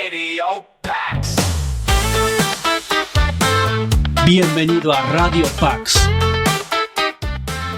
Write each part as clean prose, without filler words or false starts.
Radio Pax. Bienvenido a Radio Pax.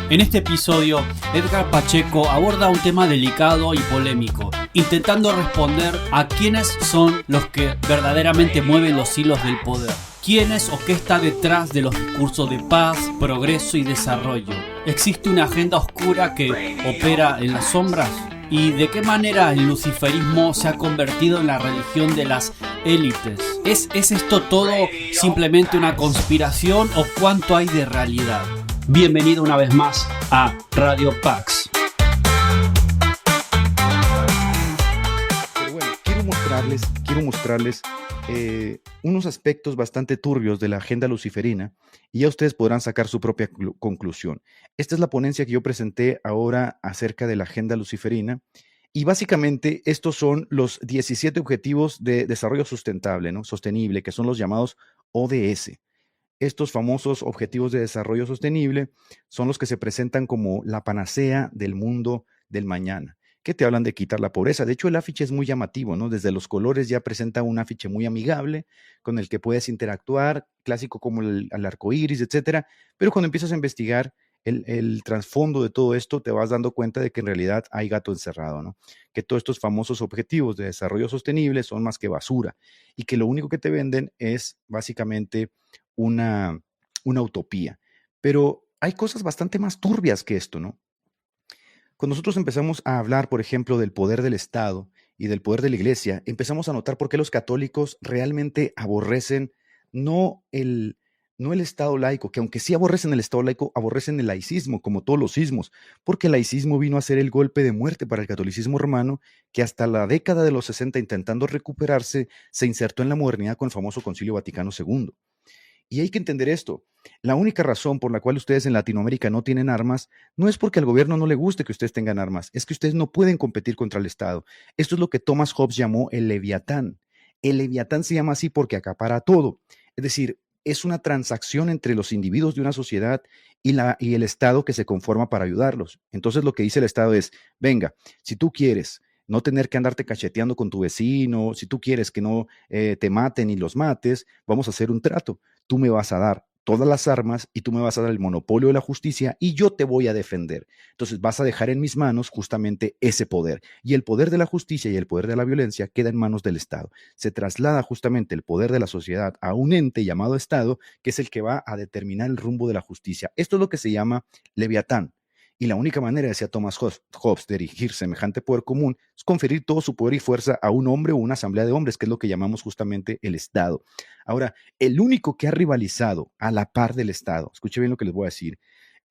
En este episodio, Edgar Pacheco aborda un tema delicado y polémico, intentando responder a quiénes son los que verdaderamente mueven los hilos del poder. ¿Quiénes o qué está detrás de los discursos de paz, progreso y desarrollo? ¿Existe una agenda oscura que opera en las sombras? ¿Y de qué manera el luciferismo se ha convertido en la religión de las élites? ¿Es esto todo simplemente una conspiración o cuánto hay de realidad? Bienvenido una vez más a Radio Pax. Pero bueno, quiero mostrarles unos aspectos bastante turbios de la agenda luciferina y ya ustedes podrán sacar su propia conclusión. Esta es la ponencia que yo presenté ahora acerca de la agenda luciferina y básicamente estos son los 17 objetivos de desarrollo sustentable, ¿no? Sostenible, que son los llamados ODS. Estos famosos objetivos de desarrollo sostenible son los que se presentan como la panacea del mundo del mañana, que te hablan de quitar la pobreza. De hecho, el afiche es muy llamativo, ¿no? Desde los colores ya presenta un afiche muy amigable con el que puedes interactuar, clásico como el arco iris, etcétera. Pero cuando empiezas a investigar el trasfondo de todo esto, te vas dando cuenta de que en realidad hay gato encerrado, ¿no? Que todos estos famosos objetivos de desarrollo sostenible son más que basura y que lo único que te venden es básicamente una utopía. Pero hay cosas bastante más turbias que esto, ¿no? Cuando nosotros empezamos a hablar, por ejemplo, del poder del Estado y del poder de la Iglesia, empezamos a notar por qué los católicos realmente aborrecen no el Estado laico, que aunque sí aborrecen el Estado laico, aborrecen el laicismo, como todos los sismos, porque el laicismo vino a ser el golpe de muerte para el catolicismo romano, que hasta la década de los 60, intentando recuperarse, se insertó en la modernidad con el famoso Concilio Vaticano II. Y hay que entender esto. La única razón por la cual ustedes en Latinoamérica no tienen armas no es porque al gobierno no le guste que ustedes tengan armas, es que ustedes no pueden competir contra el Estado. Esto es lo que Thomas Hobbes llamó el Leviatán. El Leviatán se llama así porque acapara todo. Es decir, es una transacción entre los individuos de una sociedad y el Estado que se conforma para ayudarlos. Entonces lo que dice el Estado es, venga, si tú quieres no tener que andarte cacheteando con tu vecino, si tú quieres que no te maten y los mates, vamos a hacer un trato. Tú me vas a dar todas las armas y tú me vas a dar el monopolio de la justicia y yo te voy a defender. Entonces vas a dejar en mis manos justamente ese poder. Y el poder de la justicia y el poder de la violencia queda en manos del Estado. Se traslada justamente el poder de la sociedad a un ente llamado Estado, que es el que va a determinar el rumbo de la justicia. Esto es lo que se llama Leviatán. Y la única manera, decía Thomas Hobbes, de dirigir semejante poder común es conferir todo su poder y fuerza a un hombre o una asamblea de hombres, que es lo que llamamos justamente el Estado. Ahora, el único que ha rivalizado a la par del Estado, escuche bien lo que les voy a decir,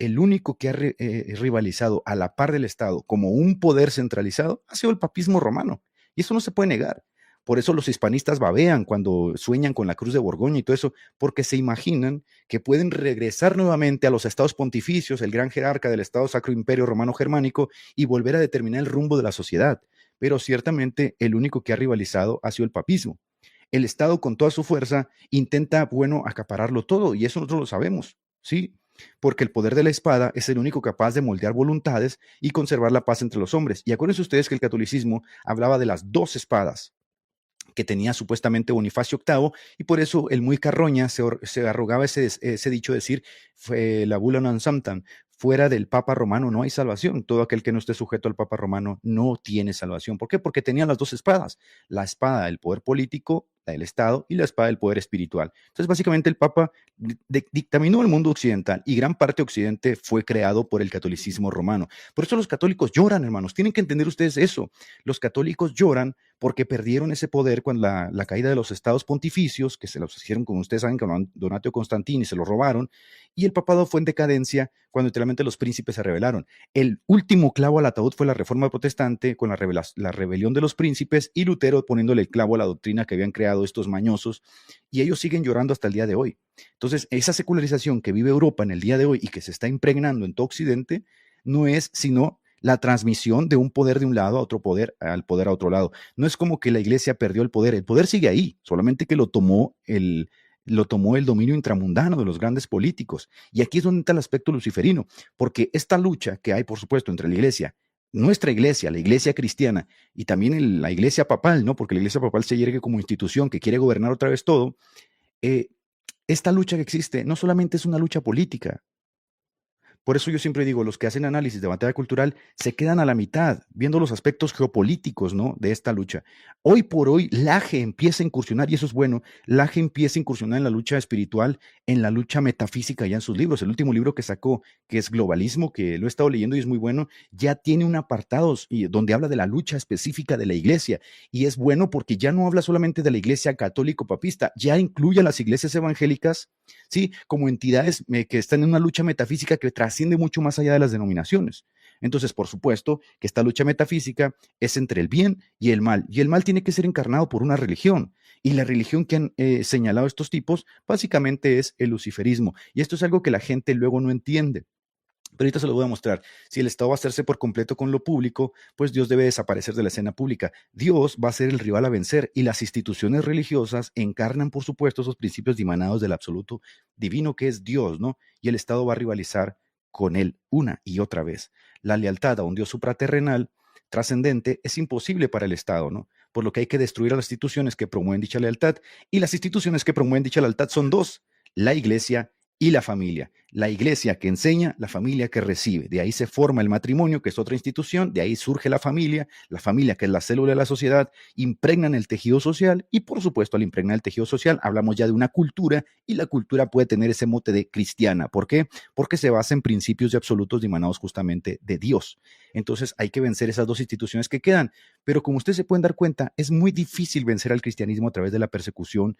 el único que ha rivalizado a la par del Estado como un poder centralizado ha sido el papismo romano. Y eso no se puede negar. Por eso los hispanistas babean cuando sueñan con la cruz de Borgoña y todo eso, porque se imaginan que pueden regresar nuevamente a los estados pontificios, el gran jerarca del Estado Sacro Imperio Romano Germánico, y volver a determinar el rumbo de la sociedad. Pero ciertamente el único que ha rivalizado ha sido el papismo. El Estado con toda su fuerza intenta, acapararlo todo, y eso nosotros lo sabemos, ¿sí? Porque el poder de la espada es el único capaz de moldear voluntades y conservar la paz entre los hombres. Y acuérdense ustedes que el catolicismo hablaba de las dos espadas que tenía supuestamente Bonifacio VIII, y por eso el muy Carroña se arrogaba ese dicho de decir, la bula non sanctam, fuera del Papa Romano no hay salvación, todo aquel que no esté sujeto al Papa Romano no tiene salvación. ¿Por qué? Porque tenían las dos espadas, la espada del poder político, la del Estado, y la espada del poder espiritual. Entonces básicamente el Papa dictaminó el mundo occidental y gran parte de Occidente fue creado por el catolicismo romano. Por eso los católicos lloran, hermanos, tienen que entender ustedes eso. Los católicos lloran porque perdieron ese poder cuando la caída de los estados pontificios, que se los hicieron, como ustedes saben, con Donatio Constantini, se lo robaron, y el papado fue en decadencia cuando literalmente los príncipes se rebelaron. El último clavo al ataúd fue la Reforma Protestante con la rebelión de los príncipes y Lutero poniéndole el clavo a la doctrina que habían creado estos mañosos, y ellos siguen llorando hasta el día de hoy. Entonces, esa secularización que vive Europa en el día de hoy y que se está impregnando en todo Occidente no es sino la transmisión de un poder de un lado a otro poder, al poder a otro lado. No es como que la iglesia perdió el poder sigue ahí, solamente que lo tomó el dominio intramundano de los grandes políticos. Y aquí es donde está el aspecto luciferino, porque esta lucha que hay, por supuesto, entre la iglesia nuestra iglesia, la iglesia cristiana, y también la iglesia papal, ¿no? Porque la iglesia papal se yergue como institución que quiere gobernar otra vez todo. Esta lucha que existe no solamente es una lucha política. Por eso yo siempre digo, los que hacen análisis de batalla cultural se quedan a la mitad, viendo los aspectos geopolíticos, ¿no?, de esta lucha. Hoy por hoy, Laje empieza a incursionar, y eso es bueno, Laje empieza a incursionar en la lucha espiritual, en la lucha metafísica ya en sus libros. El último libro que sacó, que es Globalismo, que lo he estado leyendo y es muy bueno, ya tiene un apartado donde habla de la lucha específica de la iglesia. Y es bueno porque ya no habla solamente de la iglesia católico-papista, ya incluye a las iglesias evangélicas, ¿sí?, como entidades que están en una lucha metafísica que trasciende mucho más allá de las denominaciones. Entonces, por supuesto que esta lucha metafísica es entre el bien y el mal tiene que ser encarnado por una religión. Y la religión que han señalado estos tipos básicamente es el luciferismo. Y esto es algo que la gente luego no entiende. Pero ahorita se lo voy a mostrar. Si el Estado va a hacerse por completo con lo público, pues Dios debe desaparecer de la escena pública. Dios va a ser el rival a vencer y las instituciones religiosas encarnan, por supuesto, esos principios dimanados del absoluto divino que es Dios, ¿no? Y el Estado va a rivalizar con él una y otra vez. La lealtad a un Dios supraterrenal, trascendente, es imposible para el Estado, ¿no? Por lo que hay que destruir a las instituciones que promueven dicha lealtad. Y las instituciones que promueven dicha lealtad son dos: la Iglesia y la familia. La iglesia que enseña, la familia que recibe. De ahí se forma el matrimonio, que es otra institución, de ahí surge la familia que es la célula de la sociedad, impregnan el tejido social y, por supuesto, al impregnar el tejido social, hablamos ya de una cultura y la cultura puede tener ese mote de cristiana. ¿Por qué? Porque se basa en principios y absolutos dimanados justamente de Dios. Entonces hay que vencer esas dos instituciones que quedan. Pero como ustedes se pueden dar cuenta, es muy difícil vencer al cristianismo a través de la persecución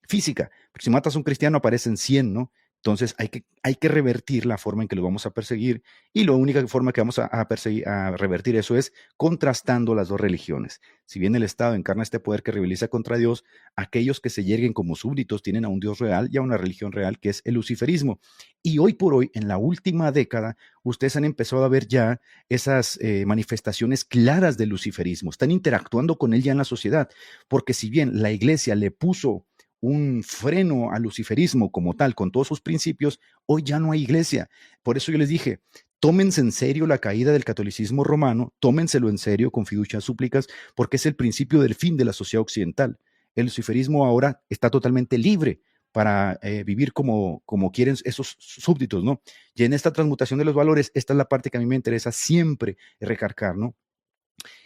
física, porque si matas a un cristiano aparecen 100, ¿no? Entonces hay que revertir la forma en que lo vamos a perseguir, y la única forma que vamos a revertir eso es contrastando las dos religiones. Si bien el Estado encarna este poder que rivaliza contra Dios, aquellos que se yerguen como súbditos tienen a un Dios real y a una religión real, que es el luciferismo. Y hoy por hoy, en la última década, ustedes han empezado a ver ya esas manifestaciones claras del luciferismo. Están interactuando con él ya en la sociedad, porque si bien la iglesia le puso un freno al luciferismo como tal, con todos sus principios, hoy ya no hay iglesia. Por eso yo les dije, tómense en serio la caída del catolicismo romano, tómenselo en serio con fiducia súplicas, porque es el principio del fin de la sociedad occidental. El luciferismo ahora está totalmente libre para vivir como quieren esos súbditos, ¿no? Y en esta transmutación de los valores, esta es la parte que a mí me interesa siempre recargar, ¿no?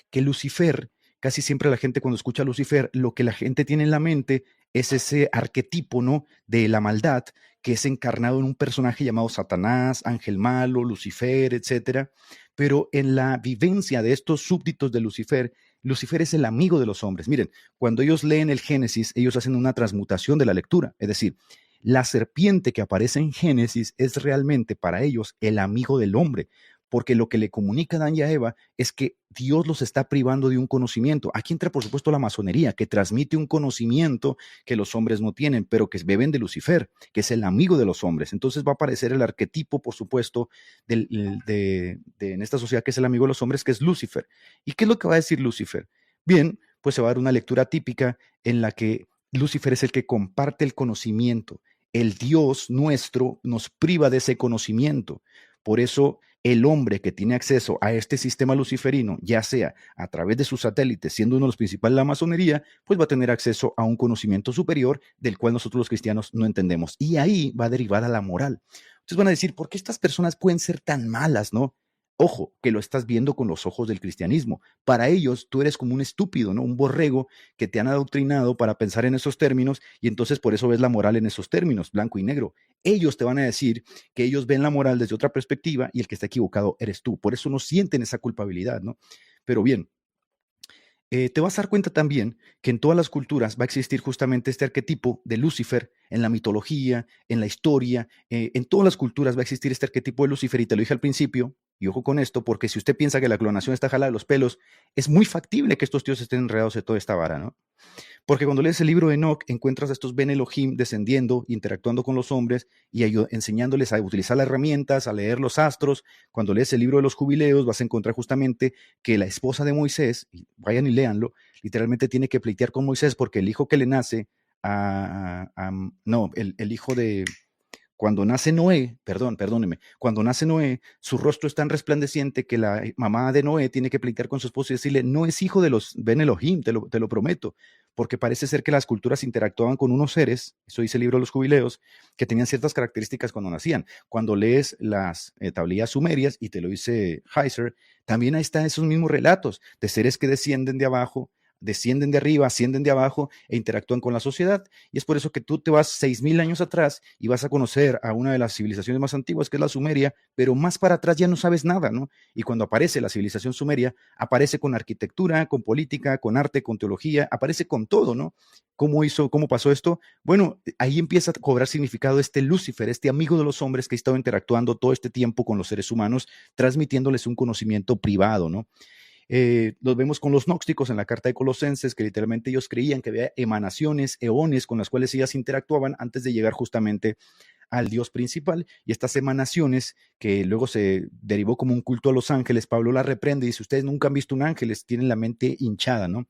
Que Lucifer, casi siempre la gente cuando escucha a Lucifer, lo que la gente tiene en la mente es ese arquetipo, ¿no?, de la maldad, que es encarnado en un personaje llamado Satanás, ángel malo, Lucifer, etcétera. Pero en la vivencia de estos súbditos de Lucifer, Lucifer es el amigo de los hombres. Miren, cuando ellos leen el Génesis, ellos hacen una transmutación de la lectura, es decir, la serpiente que aparece en Génesis es realmente para ellos el amigo del hombre, porque lo que le comunica a Adán y a Eva es que Dios los está privando de un conocimiento. Aquí entra, por supuesto, la masonería, que transmite un conocimiento que los hombres no tienen, pero que beben de Lucifer, que es el amigo de los hombres. Entonces va a aparecer el arquetipo, por supuesto, en esta sociedad que es el amigo de los hombres, que es Lucifer. ¿Y qué es lo que va a decir Lucifer? Bien, pues se va a dar una lectura típica en la que Lucifer es el que comparte el conocimiento. El Dios nuestro nos priva de ese conocimiento. Por eso el hombre que tiene acceso a este sistema luciferino, ya sea a través de sus satélites, siendo uno de los principales la masonería, pues va a tener acceso a un conocimiento superior del cual nosotros los cristianos no entendemos. Y ahí va a derivar a la moral. Ustedes van a decir, ¿por qué estas personas pueden ser tan malas, no? Ojo, que lo estás viendo con los ojos del cristianismo. Para ellos, tú eres como un estúpido, ¿no? Un borrego que te han adoctrinado para pensar en esos términos, y entonces por eso ves la moral en esos términos, blanco y negro. Ellos te van a decir que ellos ven la moral desde otra perspectiva y el que está equivocado eres tú. Por eso no sienten esa culpabilidad, ¿no? Pero bien, te vas a dar cuenta también que en todas las culturas va a existir justamente este arquetipo de Lucifer, en la mitología, en la historia, en todas las culturas va a existir este arquetipo de Lucifer, y te lo dije al principio, y ojo con esto, porque si usted piensa que la clonación está jalada de los pelos, es muy factible que estos tíos estén enredados de toda esta vara, ¿no? Porque cuando lees el libro de Enoch, encuentras a estos Ben Elohim descendiendo, interactuando con los hombres y enseñándoles a utilizar las herramientas, a leer los astros. Cuando lees el libro de los jubileos, vas a encontrar justamente que la esposa de Moisés, y vayan y léanlo, literalmente tiene que pleitear con Moisés porque el hijo que le nace, no, el hijo de, cuando nace Noé, perdóneme, cuando nace Noé, su rostro es tan resplandeciente que la mamá de Noé tiene que pleitar con su esposo y decirle, no es hijo de los Ben Elohim, te lo prometo, porque parece ser que las culturas interactuaban con unos seres, eso dice el libro de los Jubileos, que tenían ciertas características cuando nacían. Cuando lees las tablillas sumerias, y te lo dice Heiser, también ahí están esos mismos relatos de seres que descienden de abajo, descienden de arriba, ascienden de abajo e interactúan con la sociedad. Y es por eso que tú te vas 6,000 años atrás y vas a conocer a una de las civilizaciones más antiguas, que es la Sumeria, pero más para atrás ya no sabes nada, ¿no? Y cuando aparece la civilización sumeria, aparece con arquitectura, con política, con arte, con teología, aparece con todo, ¿no? ¿Cómo pasó esto? Bueno, ahí empieza a cobrar significado este Lucifer, este amigo de los hombres que ha estado interactuando todo este tiempo con los seres humanos, transmitiéndoles un conocimiento privado, ¿no? Los vemos con los gnósticos en la carta de Colosenses, que literalmente ellos creían que había emanaciones, eones con las cuales ellas interactuaban antes de llegar justamente al Dios principal, y estas emanaciones que luego se derivó como un culto a los ángeles, Pablo la reprende y dice, ustedes nunca han visto un ángel, tienen la mente hinchada, ¿no?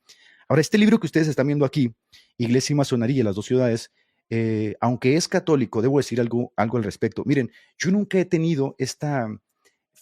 Ahora, este libro que ustedes están viendo aquí, Iglesia y Masonería, las dos ciudades, aunque es católico, debo decir algo al respecto. Miren, yo nunca he tenido esta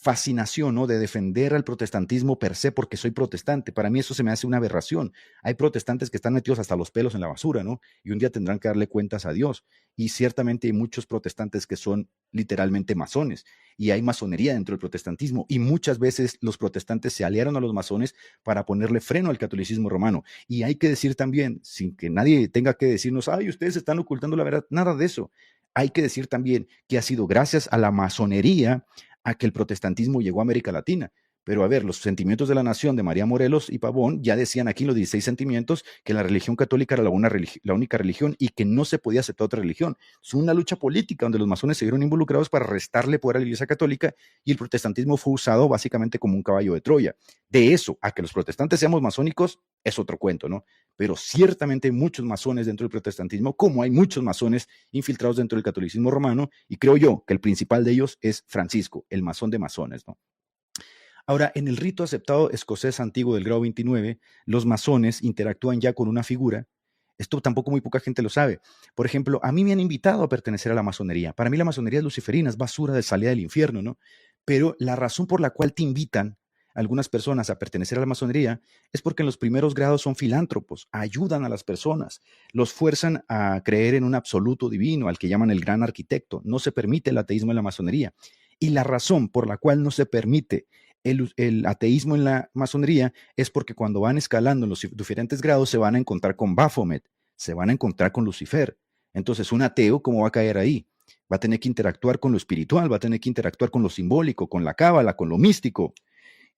fascinación, ¿no?, de defender al protestantismo per se porque soy protestante. Para mí eso se me hace una aberración. Hay protestantes que están metidos hasta los pelos en la basura, ¿no? Y un día tendrán que darle cuentas a Dios. Y ciertamente hay muchos protestantes que son literalmente masones. Y hay masonería dentro del protestantismo. Y muchas veces los protestantes se aliaron a los masones para ponerle freno al catolicismo romano. Y hay que decir también, sin que nadie tenga que decirnos, ay, ustedes están ocultando la verdad, nada de eso. Hay que decir también que ha sido gracias a la masonería a que el protestantismo llegó a América Latina. Pero a ver, los sentimientos de la nación de María Morelos y Pavón ya decían aquí en los 16 sentimientos que la religión católica era la única religión y que no se podía aceptar otra religión. Es una lucha política donde los masones se vieron involucrados para restarle poder a la Iglesia Católica, y el protestantismo fue usado básicamente como un caballo de Troya. De eso a que los protestantes seamos masónicos es otro cuento, ¿no? Pero ciertamente hay muchos masones dentro del protestantismo, como hay muchos masones infiltrados dentro del catolicismo romano, y creo yo que el principal de ellos es Francisco, el masón de masones, ¿no? Ahora, en el rito aceptado escocés antiguo del grado 29, los masones interactúan ya con una figura. Esto tampoco muy poca gente lo sabe. Por ejemplo, a mí me han invitado a pertenecer a la masonería. Para mí la masonería es luciferina, es basura de salida del infierno, ¿no? Pero la razón por la cual te invitan algunas personas a pertenecer a la masonería es porque en los primeros grados son filántropos, ayudan a las personas, los fuerzan a creer en un absoluto divino, al que llaman el gran arquitecto. No se permite el ateísmo en la masonería. Y la razón por la cual no se permite el ateísmo en la masonería es porque cuando van escalando en los diferentes grados se van a encontrar con Baphomet, se van a encontrar con Lucifer. Entonces, un ateo, ¿cómo va a caer ahí? Va a tener que interactuar con lo espiritual, va a tener que interactuar con lo simbólico, con la cábala, con lo místico.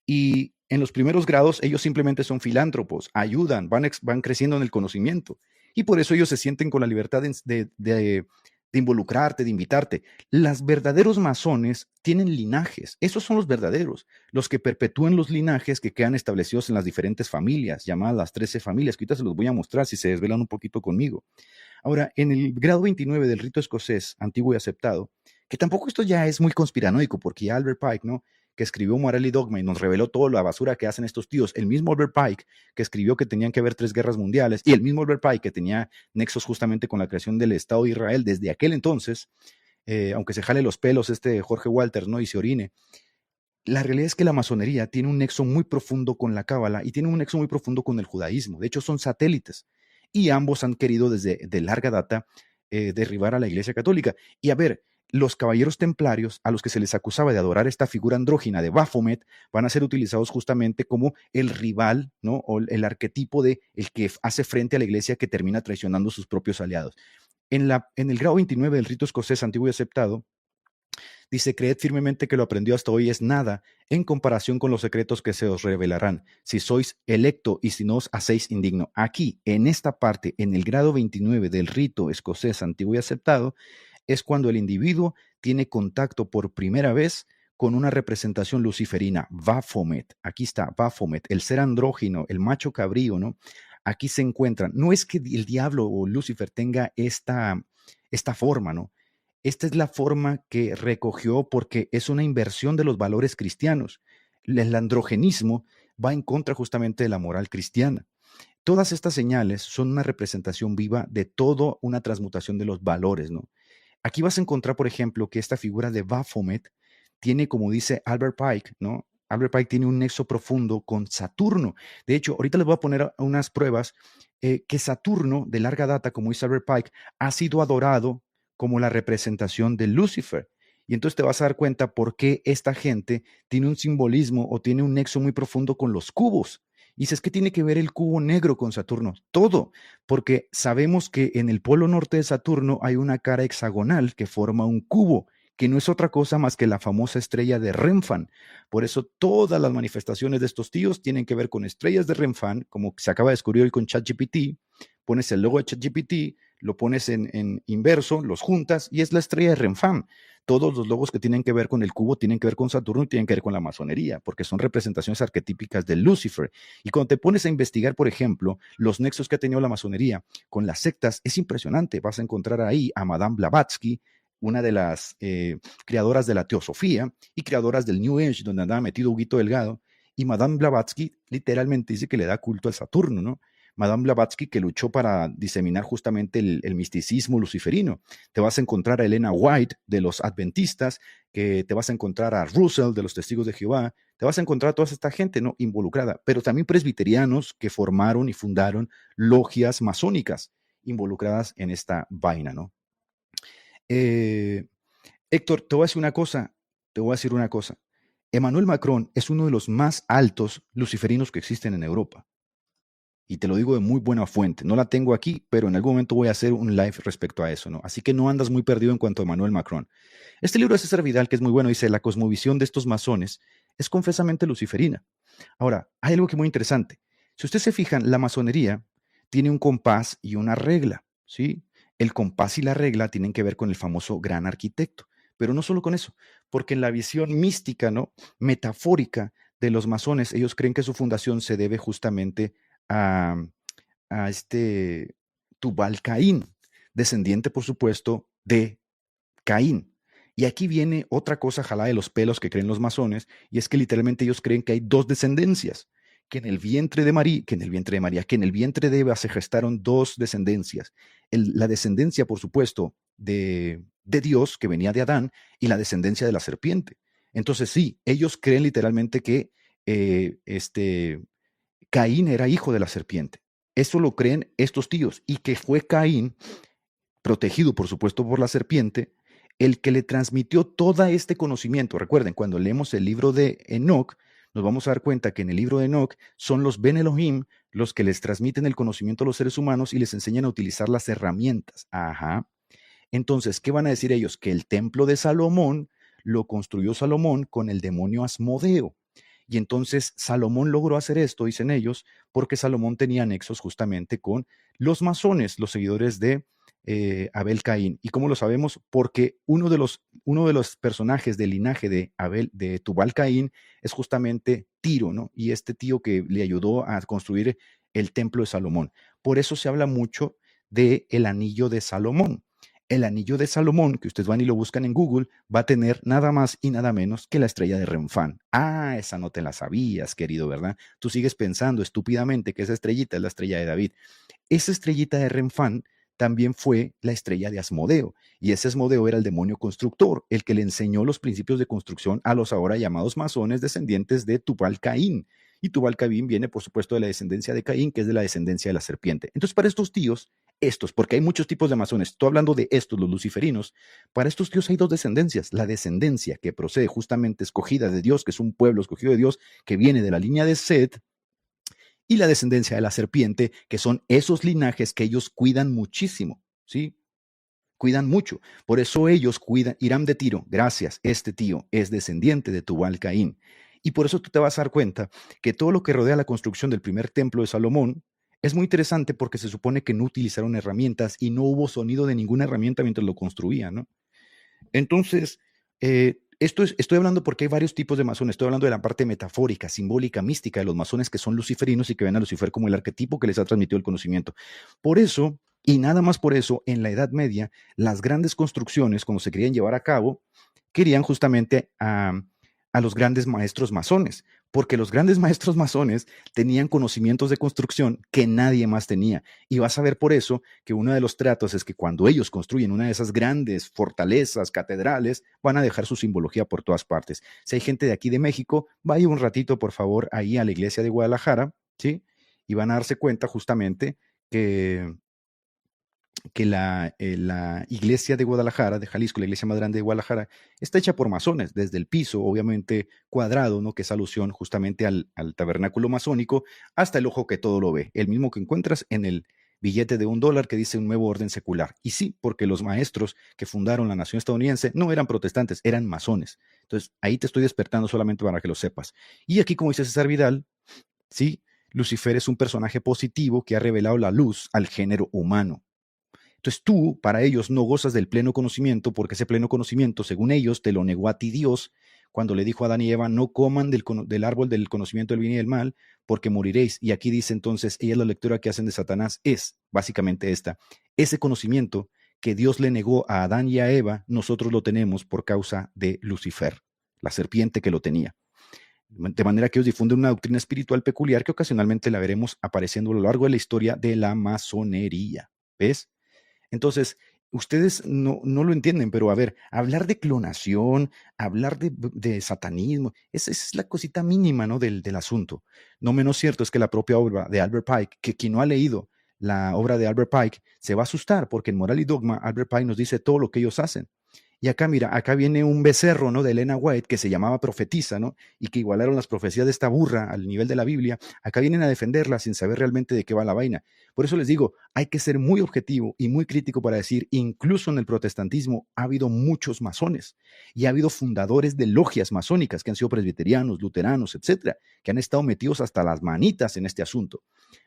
Y en los primeros grados ellos simplemente son filántropos, ayudan, van creciendo en el conocimiento. Y por eso ellos se sienten con la libertad de involucrarte, de invitarte. Los verdaderos masones tienen linajes. Esos son los verdaderos, los que perpetúan los linajes que quedan establecidos en las diferentes familias, llamadas las 13 familias, que ahorita se los voy a mostrar si se desvelan un poquito conmigo. Ahora, en el grado 29 del rito escocés, antiguo y aceptado, que tampoco esto ya es muy conspiranoico, porque ya Albert Pike, ¿no?, que escribió Moral y Dogma y nos reveló toda la basura que hacen estos tíos, el mismo Albert Pike que escribió que tenían que haber 3 guerras mundiales, y el mismo Albert Pike que tenía nexos justamente con la creación del Estado de Israel desde aquel entonces, aunque se jale los pelos Jorge Walters, ¿no?, y se orine, la realidad es que la masonería tiene un nexo muy profundo con la cábala y tiene un nexo muy profundo con el judaísmo. De hecho, son satélites, y ambos han querido desde de larga data derribar a la Iglesia Católica. Y a ver, los caballeros templarios, a los que se les acusaba de adorar esta figura andrógina de Baphomet, van a ser utilizados justamente como el rival, ¿no?, o el arquetipo de el que hace frente a la Iglesia, que termina traicionando a sus propios aliados. En el grado 29 del rito escocés antiguo y aceptado, dice: creed firmemente que lo aprendió hasta hoy es nada en comparación con los secretos que se os revelarán, si sois electo y si no os hacéis indigno. Aquí, en esta parte, en el grado 29 del rito escocés antiguo y aceptado, es cuando el individuo tiene contacto por primera vez con una representación luciferina, Baphomet. Aquí está, Baphomet, el ser andrógino, el macho cabrío, ¿no? Aquí se encuentran. No es que el diablo o Lucifer tenga esta forma, ¿no? Esta es la forma que recogió porque es una inversión de los valores cristianos. El androgenismo va en contra justamente de la moral cristiana. Todas estas señales son una representación viva de toda una transmutación de los valores, ¿no? Aquí vas a encontrar, por ejemplo, que esta figura de Baphomet tiene, como dice Albert Pike, ¿no? Albert Pike tiene un nexo profundo con Saturno. De hecho, ahorita les voy a poner unas pruebas que Saturno, de larga data, como dice Albert Pike, ha sido adorado como la representación de Lucifer. Y entonces te vas a dar cuenta por qué esta gente tiene un simbolismo o tiene un nexo muy profundo con los cubos. Y dices, ¿qué tiene que ver el cubo negro con Saturno? Todo, porque sabemos que en el polo norte de Saturno hay una cara hexagonal que forma un cubo, que no es otra cosa más que la famosa estrella de Remphan. Por eso todas las manifestaciones de estos tíos tienen que ver con estrellas de Remphan, como se acaba de descubrir hoy con ChatGPT. Pones el logo de ChatGPT, lo pones en inverso, los juntas y es la estrella de Remphan. Todos los logos que tienen que ver con el cubo tienen que ver con Saturno y tienen que ver con la masonería, porque son representaciones arquetípicas de Lucifer. Y cuando te pones a investigar, por ejemplo, los nexos que ha tenido la masonería con las sectas, es impresionante. Vas a encontrar ahí a Madame Blavatsky, una de las creadoras de la teosofía y creadoras del New Age, donde andaba metido Huguito Delgado. Y Madame Blavatsky literalmente dice que le da culto al Saturno, ¿no? Madame Blavatsky, que luchó para diseminar justamente el misticismo luciferino. Te vas a encontrar a Elena White de los adventistas, que te vas a encontrar a Russell de los testigos de Jehová, te vas a encontrar a toda esta gente, ¿no?, involucrada, pero también presbiterianos que formaron y fundaron logias masónicas involucradas en esta vaina, ¿no? Héctor, te voy a decir una cosa. Emmanuel Macron es uno de los más altos luciferinos que existen en Europa. Y te lo digo de muy buena fuente. No la tengo aquí, pero en algún momento voy a hacer un live respecto a eso, ¿no? Así que no andas muy perdido en cuanto a Emmanuel Macron. Este libro de César Vidal, que es muy bueno, dice: la cosmovisión de estos masones es confesamente luciferina. Ahora, hay algo que es muy interesante. Si ustedes se fijan, la masonería tiene un compás y una regla, ¿sí? El compás y la regla tienen que ver con el famoso gran arquitecto. Pero no solo con eso, porque en la visión mística, ¿no?, metafórica de los masones, ellos creen que su fundación se debe justamente a, a este Tubal Caín, descendiente, por supuesto, de Caín. Y aquí viene otra cosa jalada de los pelos que creen los masones, y es que literalmente ellos creen que hay dos descendencias, que en el vientre de María, que en el vientre de Eva se gestaron dos descendencias. La descendencia, por supuesto, de Dios, que venía de Adán, y la descendencia de la serpiente. Entonces sí, ellos creen literalmente que Caín era hijo de la serpiente. Eso lo creen estos tíos, y que fue Caín, protegido por supuesto por la serpiente, el que le transmitió todo este conocimiento. Recuerden, cuando leemos el libro de Enoch, nos vamos a dar cuenta que en el libro de Enoch son los Ben Elohim los que les transmiten el conocimiento a los seres humanos y les enseñan a utilizar las herramientas. Ajá. Entonces, ¿qué van a decir ellos? Que el templo de Salomón lo construyó Salomón con el demonio Asmodeo. Y entonces Salomón logró hacer esto, dicen ellos, porque Salomón tenía nexos justamente con los masones, los seguidores de Abel Caín. ¿Y cómo lo sabemos? Porque uno de los personajes del linaje de Tubal Caín es justamente Tiro, ¿no? Y este tío que le ayudó a construir el templo de Salomón. Por eso se habla mucho de el anillo de Salomón. El anillo de Salomón, que ustedes van y lo buscan en Google, va a tener nada más y nada menos que la estrella de Renfán. Ah, esa no te la sabías, querido, ¿verdad? Tú sigues pensando estúpidamente que esa estrellita es la estrella de David. Esa estrellita de Renfán también fue la estrella de Asmodeo, y ese Asmodeo era el demonio constructor, el que le enseñó los principios de construcción a los ahora llamados masones descendientes de Tubal Caín. Y Tubal Caín viene, por supuesto, de la descendencia de Caín, que es de la descendencia de la serpiente. Entonces, para estos tíos, porque hay muchos tipos de masones, estoy hablando de estos, los luciferinos, para estos tíos hay dos descendencias. La descendencia que procede justamente escogida de Dios, que es un pueblo escogido de Dios, que viene de la línea de Set, y la descendencia de la serpiente, que son esos linajes que ellos cuidan muchísimo, ¿sí? Cuidan mucho. Por eso ellos cuidan. Hiram de Tiro, gracias, este tío es descendiente de Tubal Caín. Y por eso tú te vas a dar cuenta que todo lo que rodea la construcción del primer templo de Salomón es muy interesante, porque se supone que no utilizaron herramientas y no hubo sonido de ninguna herramienta mientras lo construían, ¿no? Entonces, estoy hablando porque hay varios tipos de masones. Estoy hablando de la parte metafórica, simbólica, mística de los masones, que son luciferinos y que ven a Lucifer como el arquetipo que les ha transmitido el conocimiento. Por eso, y nada más por eso, en la Edad Media, las grandes construcciones, cuando se querían llevar a cabo, querían justamente a los grandes maestros masones, porque los grandes maestros masones tenían conocimientos de construcción que nadie más tenía. Y vas a ver por eso que uno de los tratos es que cuando ellos construyen una de esas grandes fortalezas, catedrales, van a dejar su simbología por todas partes. Si hay gente de aquí de México, vaya un ratito, por favor, ahí a la iglesia de Guadalajara, ¿sí? Y van a darse cuenta justamente que la iglesia de Guadalajara, de Jalisco, la iglesia más grande de Guadalajara, está hecha por masones, desde el piso, obviamente cuadrado, ¿no? Que es alusión justamente al tabernáculo masónico, hasta el ojo que todo lo ve, el mismo que encuentras en el billete de $1 que dice un nuevo orden secular. Y sí, porque los maestros que fundaron la nación estadounidense no eran protestantes, eran masones. Entonces, ahí te estoy despertando solamente para que lo sepas. Y aquí, como dice César Vidal, sí, Lucifer es un personaje positivo que ha revelado la luz al género humano. Entonces tú, para ellos, no gozas del pleno conocimiento, porque ese pleno conocimiento, según ellos, te lo negó a ti Dios cuando le dijo a Adán y Eva, no coman del árbol del conocimiento del bien y del mal, porque moriréis. Y aquí dice entonces, ella la lectura que hacen de Satanás es básicamente esta. Ese conocimiento que Dios le negó a Adán y a Eva, nosotros lo tenemos por causa de Lucifer, la serpiente que lo tenía. De manera que ellos difunden una doctrina espiritual peculiar que ocasionalmente la veremos apareciendo a lo largo de la historia de la masonería. ¿Ves? Entonces, ustedes no lo entienden, pero a ver, hablar de clonación, hablar de satanismo, esa es la cosita mínima, ¿no? del asunto. No menos cierto es que la propia obra de Albert Pike, que quien no ha leído la obra de Albert Pike, se va a asustar, porque en Moral y Dogma, Albert Pike nos dice todo lo que ellos hacen. Y acá, mira, acá viene un becerro, ¿no? De Elena White, que se llamaba profetisa, ¿no? Y que igualaron las profecías de esta burra al nivel de la Biblia. Acá vienen a defenderla sin saber realmente de qué va la vaina. Por eso les digo, hay que ser muy objetivo y muy crítico para decir, incluso en el protestantismo ha habido muchos masones y ha habido fundadores de logias masónicas que han sido presbiterianos, luteranos, etcétera, que han estado metidos hasta las manitas en este asunto.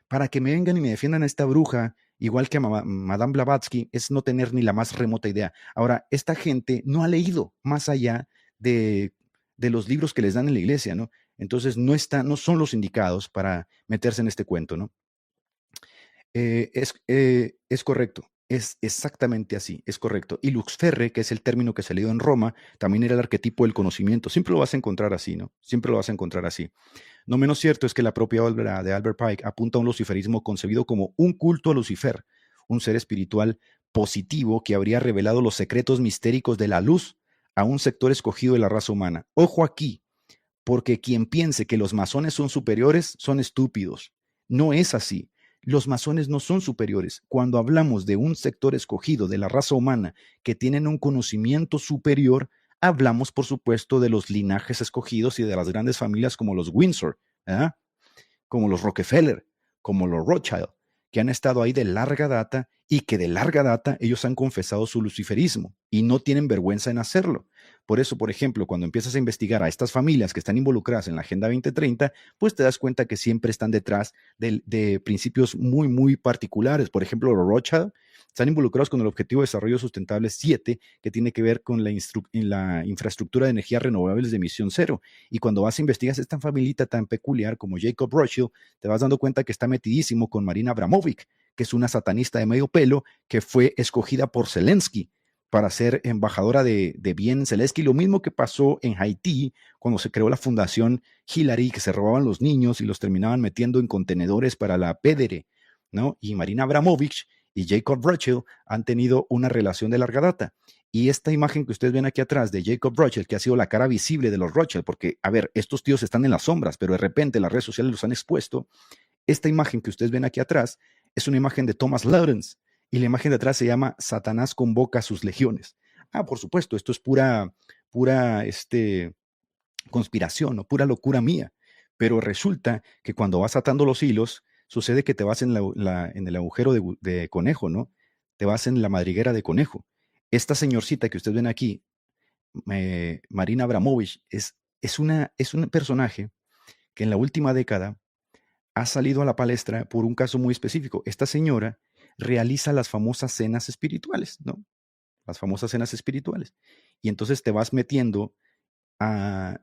Para que me vengan y me defiendan a esta bruja, igual que a Madame Blavatsky, es no tener ni la más remota idea. Ahora, esta gente no ha leído más allá de los libros que les dan en la iglesia, ¿no? Entonces no son los indicados para meterse en este cuento, ¿no? Es correcto, es exactamente así, es correcto. Y lux ferre, que es el término que se dio en Roma, también era el arquetipo del conocimiento. Siempre lo vas a encontrar así, ¿no? Siempre lo vas a encontrar así. No menos cierto es que la propia obra de Albert Pike apunta a un luciferismo concebido como un culto a Lucifer, un ser espiritual positivo que habría revelado los secretos mistéricos de la luz a un sector escogido de la raza humana. Ojo aquí, porque quien piense que los masones son superiores son estúpidos. No es así. Los masones no son superiores. Cuando hablamos de un sector escogido de la raza humana que tienen un conocimiento superior, hablamos, por supuesto, de los linajes escogidos y de las grandes familias como los Windsor, ¿eh? Como los Rockefeller, como los Rothschild, que han estado ahí de larga data y que de larga data ellos han confesado su luciferismo y no tienen vergüenza en hacerlo. Por eso, por ejemplo, cuando empiezas a investigar a estas familias que están involucradas en la Agenda 2030, pues te das cuenta que siempre están detrás de principios muy, muy particulares. Por ejemplo, los Rothschild están involucrados con el Objetivo de Desarrollo Sustentable 7, que tiene que ver con la infraestructura de energías renovables de emisión cero. Y cuando vas a investigar esta familita tan peculiar como Jacob Rothschild, te vas dando cuenta que está metidísimo con Marina Abramovic, que es una satanista de medio pelo que fue escogida por Zelensky para ser embajadora de bien en Zelensky. Lo mismo que pasó en Haití cuando se creó la fundación Hillary, que se robaban los niños y los terminaban metiendo en contenedores para la PDR, ¿no? Y Marina Abramovich y Jacob Rothschild han tenido una relación de larga data. Y esta imagen que ustedes ven aquí atrás de Jacob Rothschild, que ha sido la cara visible de los Rothschild, porque, a ver, estos tíos están en las sombras, pero de repente las redes sociales los han expuesto. Esta imagen que ustedes ven aquí atrás es una imagen de Thomas Lawrence, y la imagen de atrás se llama Satanás convoca a sus legiones. Por supuesto, esto es pura conspiración, ¿no? Pura locura mía. Pero resulta que cuando vas atando los hilos, sucede que te vas en el agujero de conejo, ¿no? Te vas en la madriguera de conejo. Esta señorcita que ustedes ven aquí, Marina Abramovich, es un personaje que en la última década ha salido a la palestra por un caso muy específico. Esta señora realiza las famosas cenas espirituales, ¿no? Las famosas cenas espirituales. Y entonces te vas metiendo a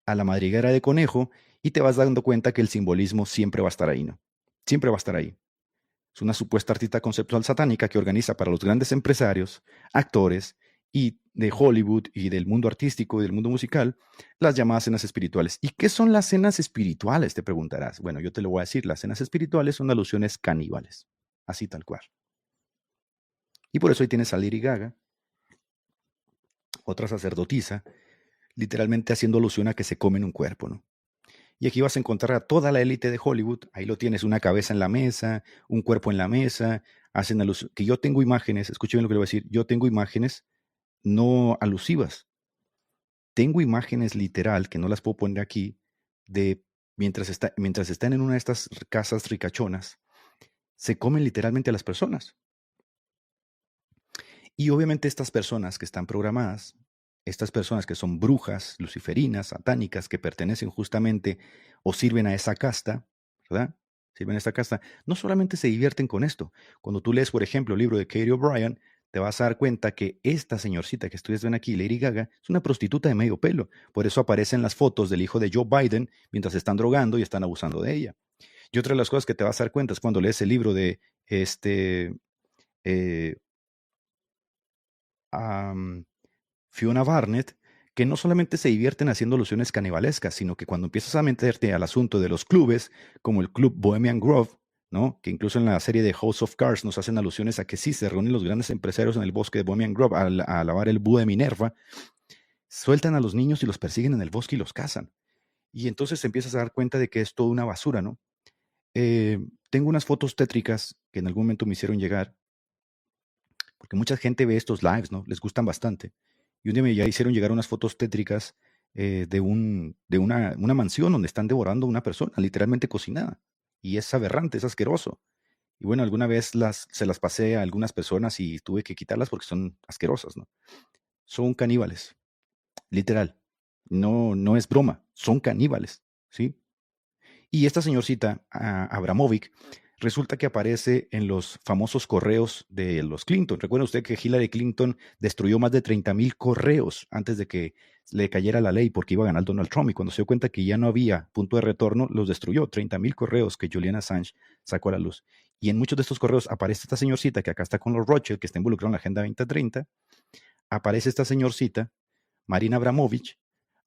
la madriguera de conejo y te vas dando cuenta que el simbolismo siempre va a estar ahí, ¿no? Siempre va a estar ahí. Es una supuesta artista conceptual satánica que organiza para los grandes empresarios, actores y de Hollywood y del mundo artístico y del mundo musical, las llamadas cenas espirituales. ¿Y qué son las cenas espirituales? Te preguntarás. Bueno, yo te lo voy a decir. Las cenas espirituales son alusiones caníbales, así tal cual. Y por eso ahí tienes a Lady Gaga, otra sacerdotisa, literalmente haciendo alusión a que se comen un cuerpo, ¿no? Y aquí vas a encontrar a toda la élite de Hollywood. Ahí lo tienes, una cabeza en la mesa, un cuerpo en la mesa. Hacen alusión. Que yo tengo imágenes, escuchen lo que le voy a decir. Yo tengo imágenes no alusivas. Tengo imágenes literal, que no las puedo poner aquí, de mientras están en una de estas casas ricachonas, se comen literalmente a las personas. Y obviamente estas personas que están programadas, estas personas que son brujas, luciferinas, satánicas, que pertenecen justamente o sirven a esa casta, ¿verdad? Sirven a esa casta, no solamente se divierten con esto. Cuando tú lees, por ejemplo, el libro de Katie O'Brien, te vas a dar cuenta que esta señorcita que ustedes ven aquí, Lady Gaga, es una prostituta de medio pelo. Por eso aparecen las fotos del hijo de Joe Biden mientras se están drogando y están abusando de ella. Y otra de las cosas que te vas a dar cuenta es cuando lees el libro de Fiona Barnett, que no solamente se divierten haciendo alusiones canibalescas, sino que cuando empiezas a meterte al asunto de los clubes, como el club Bohemian Grove, ¿no? Que incluso en la serie de House of Cards nos hacen alusiones a que sí se reúnen los grandes empresarios en el bosque de Bohemian Grove a lavar el búho de Minerva, sueltan a los niños y los persiguen en el bosque y los cazan. Y entonces empiezas a dar cuenta de que es toda una basura, ¿no? Tengo unas fotos tétricas que en algún momento me hicieron llegar, porque mucha gente ve estos lives, ¿no? Les gustan bastante. Y un día me ya hicieron llegar unas fotos tétricas de una mansión donde están devorando a una persona, literalmente cocinada. Y es aberrante, es asqueroso. Y bueno, alguna vez se las pasé a algunas personas y tuve que quitarlas porque son asquerosas, ¿no? Son caníbales, literal. No es broma, son caníbales, ¿sí? Y esta señorcita, Abramovic, resulta que aparece en los famosos correos de los Clinton. Recuerda usted que Hillary Clinton destruyó más de 30,000 correos antes de que le cayera la ley porque iba a ganar Donald Trump. Y cuando se dio cuenta que ya no había punto de retorno, los destruyó. 30,000 correos que Julian Assange sacó a la luz. Y en muchos de estos correos aparece esta señorcita que acá está con los Rothschild, que está involucrada en la Agenda 2030. Aparece esta señorcita, Marina Abramovich,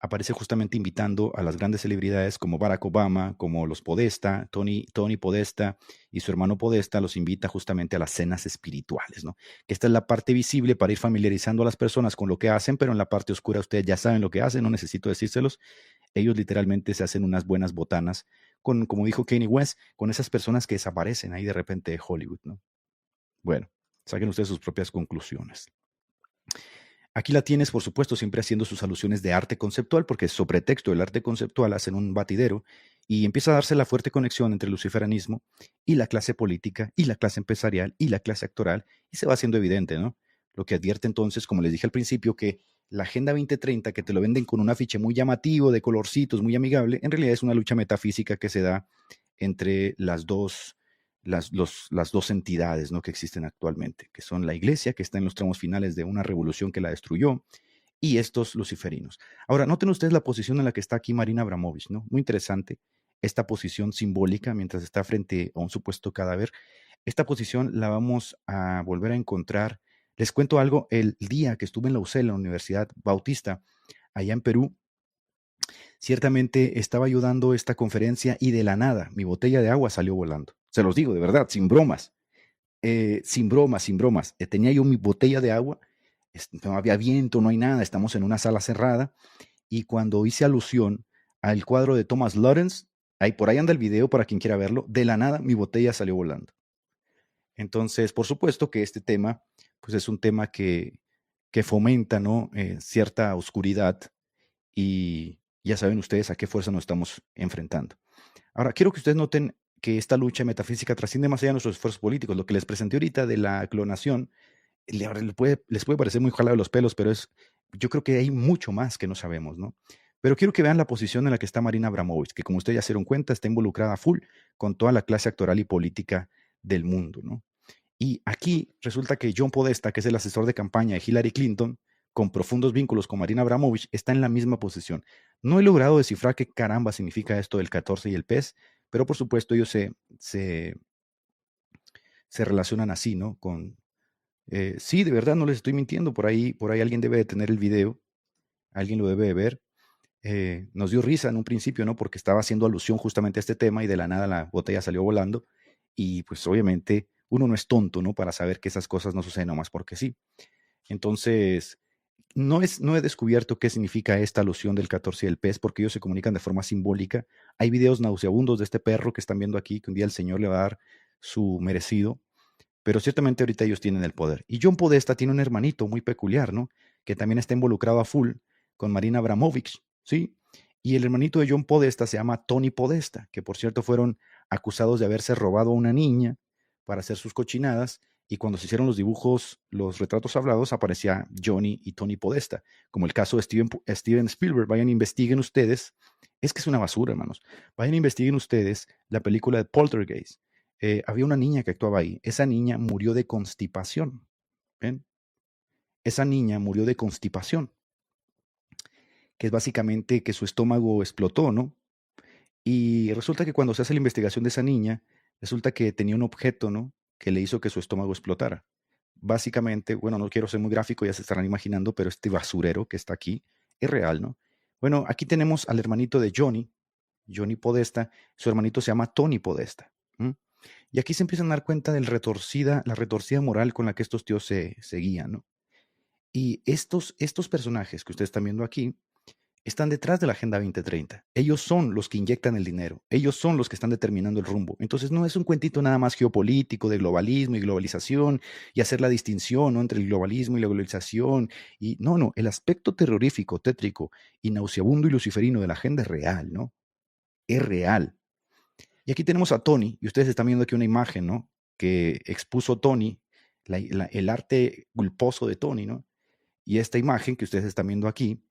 aparece justamente invitando a las grandes celebridades como Barack Obama, como los Podesta, Tony Podesta y su hermano Podesta, los invita justamente a las cenas espirituales, ¿no? Que esta es la parte visible para ir familiarizando a las personas con lo que hacen, pero en la parte oscura ustedes ya saben lo que hacen, no necesito decírselos. Ellos literalmente se hacen unas buenas botanas con, como dijo Kanye West, con esas personas que desaparecen ahí de repente de Hollywood, ¿no? Bueno, saquen ustedes sus propias conclusiones. Aquí la tienes, por supuesto, siempre haciendo sus alusiones de arte conceptual, porque sobre texto del arte conceptual hacen un batidero y empieza a darse la fuerte conexión entre el luciferanismo y la clase política y la clase empresarial y la clase actoral, y se va haciendo evidente, ¿no? Lo que advierte entonces, como les dije al principio, que la Agenda 2030, que te lo venden con un afiche muy llamativo, de colorcitos, muy amigable, en realidad es una lucha metafísica que se da entre las dos entidades, ¿no? Que existen actualmente, que son la iglesia, que está en los tramos finales de una revolución que la destruyó, y estos luciferinos. Ahora, noten ustedes la posición en la que está aquí Marina Abramovich, ¿no? Muy interesante, esta posición simbólica mientras está frente a un supuesto cadáver. Esta posición la vamos a volver a encontrar. Les cuento algo, el día que estuve en la UCEL, la Universidad Bautista, allá en Perú, ciertamente estaba yo dando esta conferencia y de la nada mi botella de agua salió volando. Se los digo, de verdad, sin bromas. Sin bromas, sin bromas. Tenía yo mi botella de agua, no había viento, no hay nada, estamos en una sala cerrada. Y cuando hice alusión al cuadro de Thomas Lawrence, por ahí anda el video para quien quiera verlo, de la nada mi botella salió volando. Entonces, por supuesto que este tema, pues es un tema que fomenta, ¿no? Cierta oscuridad y ya saben ustedes a qué fuerza nos estamos enfrentando. Ahora, quiero que ustedes noten que esta lucha metafísica trasciende más allá de nuestros esfuerzos políticos. Lo que les presenté ahorita de la clonación les puede parecer muy jalado de los pelos, pero yo creo que hay mucho más que no sabemos, ¿no? Pero quiero que vean la posición en la que está Marina Abramovich, que como ustedes ya se dieron cuenta, está involucrada full con toda la clase actoral y política del mundo, ¿no? Y aquí resulta que John Podesta, que es el asesor de campaña de Hillary Clinton, con profundos vínculos con Marina Abramovich, está en la misma posición. No he logrado descifrar qué caramba significa esto del 14 y el PES, pero por supuesto ellos se relacionan así, ¿no? Con Sí, de verdad, no les estoy mintiendo. Por ahí alguien debe de tener el video, alguien lo debe de ver. Nos dio risa en un principio, ¿no? Porque estaba haciendo alusión justamente a este tema y de la nada la botella salió volando. Y pues obviamente uno no es tonto, ¿no? Para saber que esas cosas no suceden nomás porque sí. Entonces, no he descubierto qué significa esta alusión del 14 y el pez, porque ellos se comunican de forma simbólica. Hay videos nauseabundos de este perro que están viendo aquí, que un día el Señor le va a dar su merecido, pero ciertamente ahorita ellos tienen el poder. Y John Podesta tiene un hermanito muy peculiar, ¿no? Que también está involucrado a full con Marina Abramovich, ¿sí? Y el hermanito de John Podesta se llama Tony Podesta, que por cierto fueron acusados de haberse robado a una niña para hacer sus cochinadas. Y cuando se hicieron los dibujos, los retratos hablados, aparecía Johnny y Tony Podesta, como el caso de Steven Spielberg. Vayan, investiguen ustedes. Es que es una basura, hermanos. Vayan, investiguen ustedes la película de Poltergeist. Había una niña que actuaba ahí. Esa niña murió de constipación. ¿Ven? Esa niña murió de constipación, que es básicamente que su estómago explotó, ¿no? Y resulta que cuando se hace la investigación de esa niña, resulta que tenía un objeto, ¿no? Que le hizo que su estómago explotara. Básicamente, bueno, no quiero ser muy gráfico, ya se estarán imaginando, pero este basurero que está aquí es real, ¿no? Bueno, aquí tenemos al hermanito de Johnny, Johnny Podesta, su hermanito se llama Tony Podesta. ¿M? Y aquí se empiezan a dar cuenta de la retorcida moral con la que estos tíos se guían, ¿no? Y estos personajes que ustedes están viendo aquí están detrás de la Agenda 2030. Ellos son los que inyectan el dinero. Ellos son los que están determinando el rumbo. Entonces no es un cuentito nada más geopolítico de globalismo y globalización y hacer la distinción, ¿no? Entre el globalismo y la globalización. Y no, el aspecto terrorífico, tétrico y nauseabundo y luciferino de la agenda es real, ¿no? Es real. Y aquí tenemos a Tony, y ustedes están viendo aquí una imagen, ¿no? Que expuso Tony, el arte culposo de Tony, ¿no? Y esta imagen que ustedes están viendo aquí,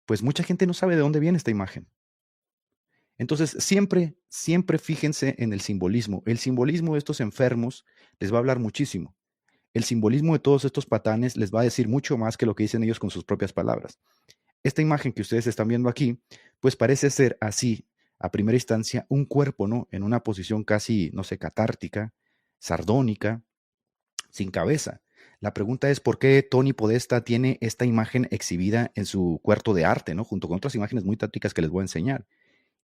pues mucha gente no sabe de dónde viene esta imagen. Entonces, siempre fíjense en el simbolismo. El simbolismo de estos enfermos les va a hablar muchísimo. El simbolismo de todos estos patanes les va a decir mucho más que lo que dicen ellos con sus propias palabras. Esta imagen que ustedes están viendo aquí, pues parece ser así, a primera instancia, un cuerpo, ¿no? En una posición casi, no sé, catártica, sardónica, sin cabeza. La pregunta es por qué Tony Podesta tiene esta imagen exhibida en su cuarto de arte, ¿no? Junto con otras imágenes muy tácticas que les voy a enseñar.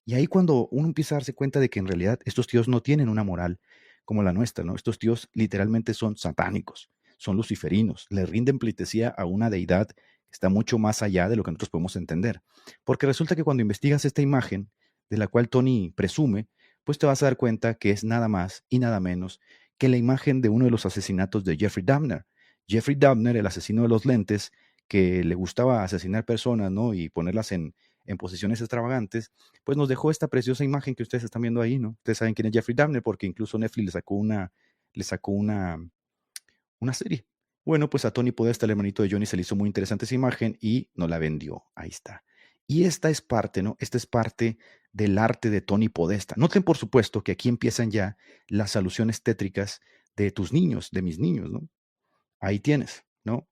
Y ahí cuando uno empieza a darse cuenta de que en realidad estos tíos no tienen una moral como la nuestra, ¿no? Estos tíos literalmente son satánicos, son luciferinos, le rinden pleitesía a una deidad que está mucho más allá de lo que nosotros podemos entender. Porque resulta que cuando investigas esta imagen, de la cual Tony presume, pues te vas a dar cuenta que es nada más y nada menos que la imagen de uno de los asesinatos de Jeffrey Dahmer. Jeffrey Dahmer, el asesino de los lentes, que le gustaba asesinar personas, ¿no? Y ponerlas en posiciones extravagantes, pues nos dejó esta preciosa imagen que ustedes están viendo ahí, ¿no? Ustedes saben quién es Jeffrey Dahmer porque incluso Netflix le sacó una serie. Bueno, pues a Tony Podesta, el hermanito de Johnny, se le hizo muy interesante esa imagen y nos la vendió. Ahí está. Y esta es parte, ¿no? Esta es parte del arte de Tony Podesta. Noten, por supuesto, que aquí empiezan ya las alusiones tétricas de tus niños, de mis niños, ¿no? Ahí tienes, ¿no?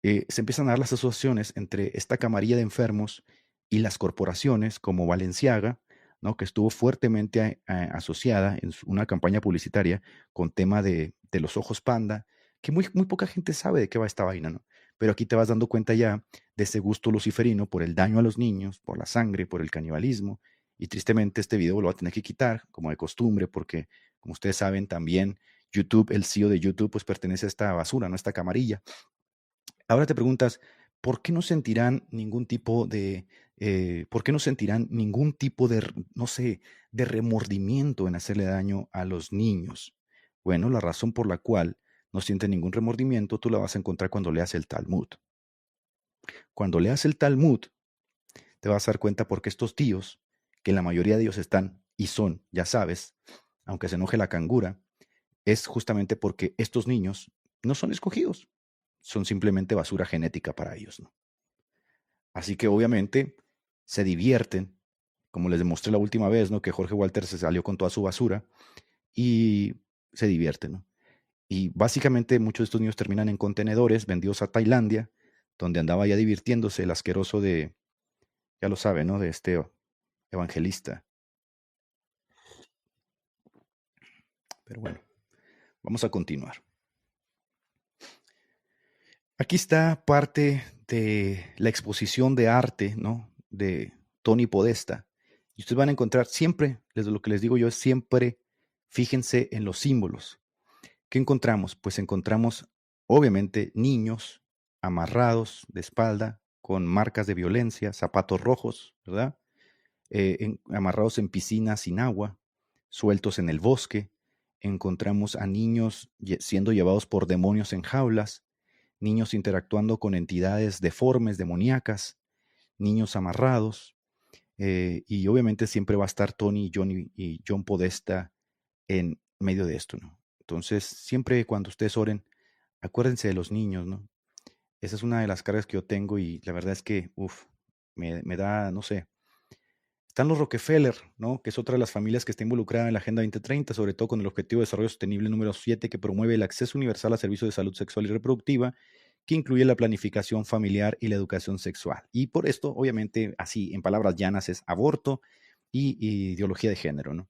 Se empiezan a dar las asociaciones entre esta camarilla de enfermos y las corporaciones como Balenciaga, ¿no? Que estuvo fuertemente asociada en una campaña publicitaria con tema de los ojos panda, que muy poca gente sabe de qué va esta vaina, ¿no? Pero aquí te vas dando cuenta ya de ese gusto luciferino por el daño a los niños, por la sangre, por el canibalismo. Y tristemente este video lo va a tener que quitar, como de costumbre, porque, como ustedes saben, también YouTube, el CEO de YouTube, pues pertenece a esta basura, ¿no? Esta camarilla. Ahora te preguntas, ¿por qué no sentirán ningún tipo por qué no sentirán ningún tipo de, no sé, de remordimiento en hacerle daño a los niños? Bueno, la razón por la cual no sienten ningún remordimiento, tú la vas a encontrar cuando leas el Talmud. Cuando leas el Talmud, te vas a dar cuenta porque estos tíos, que la mayoría de ellos están y son, ya sabes, aunque se enoje la cangura, es justamente porque estos niños no son escogidos, son simplemente basura genética para ellos, ¿no? Así que obviamente se divierten, como les demostré la última vez, ¿no? Que Jorge Walter se salió con toda su basura y se divierten, ¿no? Y básicamente muchos de estos niños terminan en contenedores vendidos a Tailandia, donde andaba ya divirtiéndose el asqueroso de, ya lo sabe, ¿no? De este evangelista. Pero bueno, vamos a continuar. Aquí está parte de la exposición de arte, ¿no? De Tony Podesta. Y ustedes van a encontrar siempre, lo que les digo yo es siempre, fíjense en los símbolos. ¿Qué encontramos? Pues encontramos, obviamente, niños amarrados de espalda, con marcas de violencia, zapatos rojos, ¿verdad? Amarrados en piscinas sin agua, sueltos en el bosque. Encontramos a niños siendo llevados por demonios en jaulas, niños interactuando con entidades deformes, demoníacas, niños amarrados. Y obviamente siempre va a estar Tony, Johnny y John Podesta en medio de esto, ¿no? Entonces, siempre cuando ustedes oren, acuérdense de los niños, ¿no? Esa es una de las cargas que yo tengo y la verdad es que, me da, no sé. Están los Rockefeller, ¿no? Que es otra de las familias que está involucrada en la Agenda 2030, sobre todo con el Objetivo de Desarrollo Sostenible número 7, que promueve el acceso universal a servicios de salud sexual y reproductiva, que incluye la planificación familiar y la educación sexual. Y por esto, obviamente, así en palabras llanas, es aborto y ideología de género, ¿no?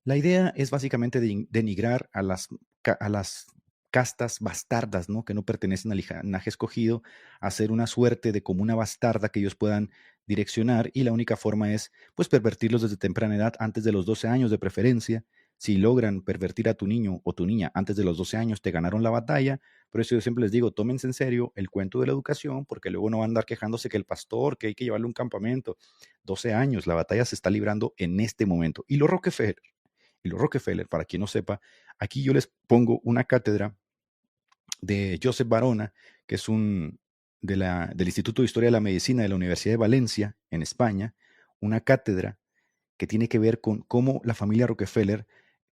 La idea es básicamente denigrar a las castas bastardas, ¿no? Que no pertenecen al linaje escogido, hacer una suerte de comuna bastarda que ellos puedan direccionar, y la única forma es, pues, pervertirlos desde temprana edad, antes de los 12 años de preferencia. Si logran pervertir a tu niño o tu niña antes de los 12 años, te ganaron la batalla. Por eso yo siempre les digo, tómense en serio el cuento de la educación, porque luego no van a andar quejándose que el pastor, que hay que llevarle a un campamento. 12 años, la batalla se está librando en este momento. Y los Rockefeller, para quien no sepa, aquí yo les pongo una cátedra de Josep Barona, que es del Instituto de Historia de la Medicina de la Universidad de Valencia, en España, una cátedra que tiene que ver con cómo la familia Rockefeller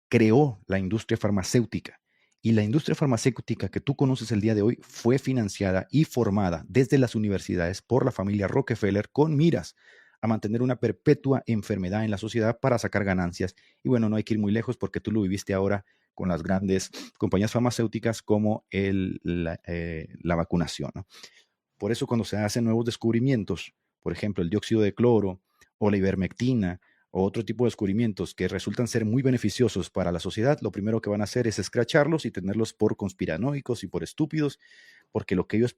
creó la industria farmacéutica. Y la industria farmacéutica que tú conoces el día de hoy fue financiada y formada desde las universidades por la familia Rockefeller con miras a mantener una perpetua enfermedad en la sociedad para sacar ganancias. Y bueno, no hay que ir muy lejos porque tú lo viviste ahora con las grandes compañías farmacéuticas como la vacunación, ¿no? Por eso cuando se hacen nuevos descubrimientos, por ejemplo, el dióxido de cloro o la ivermectina o otro tipo de descubrimientos que resultan ser muy beneficiosos para la sociedad, lo primero que van a hacer es escracharlos y tenerlos por conspiranoicos y por estúpidos, porque lo que ellos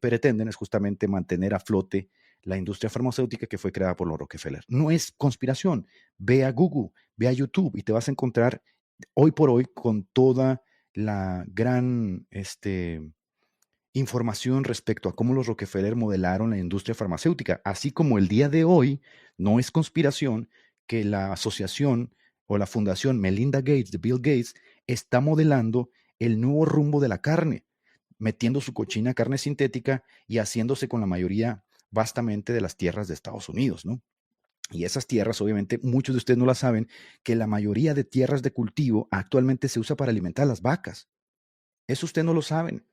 pretenden es justamente mantener a flote la industria farmacéutica que fue creada por los Rockefeller. No es conspiración. Ve a Google, ve a YouTube y te vas a encontrar hoy por hoy con toda la gran información respecto a cómo los Rockefeller modelaron la industria farmacéutica, así como el día de hoy no es conspiración que la asociación o la fundación Melinda Gates de Bill Gates está modelando el nuevo rumbo de la carne, metiendo su cochina carne sintética y haciéndose con la mayoría vastamente de las tierras de Estados Unidos, ¿no? Y esas tierras, obviamente, muchos de ustedes no las saben, que la mayoría de tierras de cultivo actualmente se usa para alimentar a las vacas. Eso ustedes no lo saben.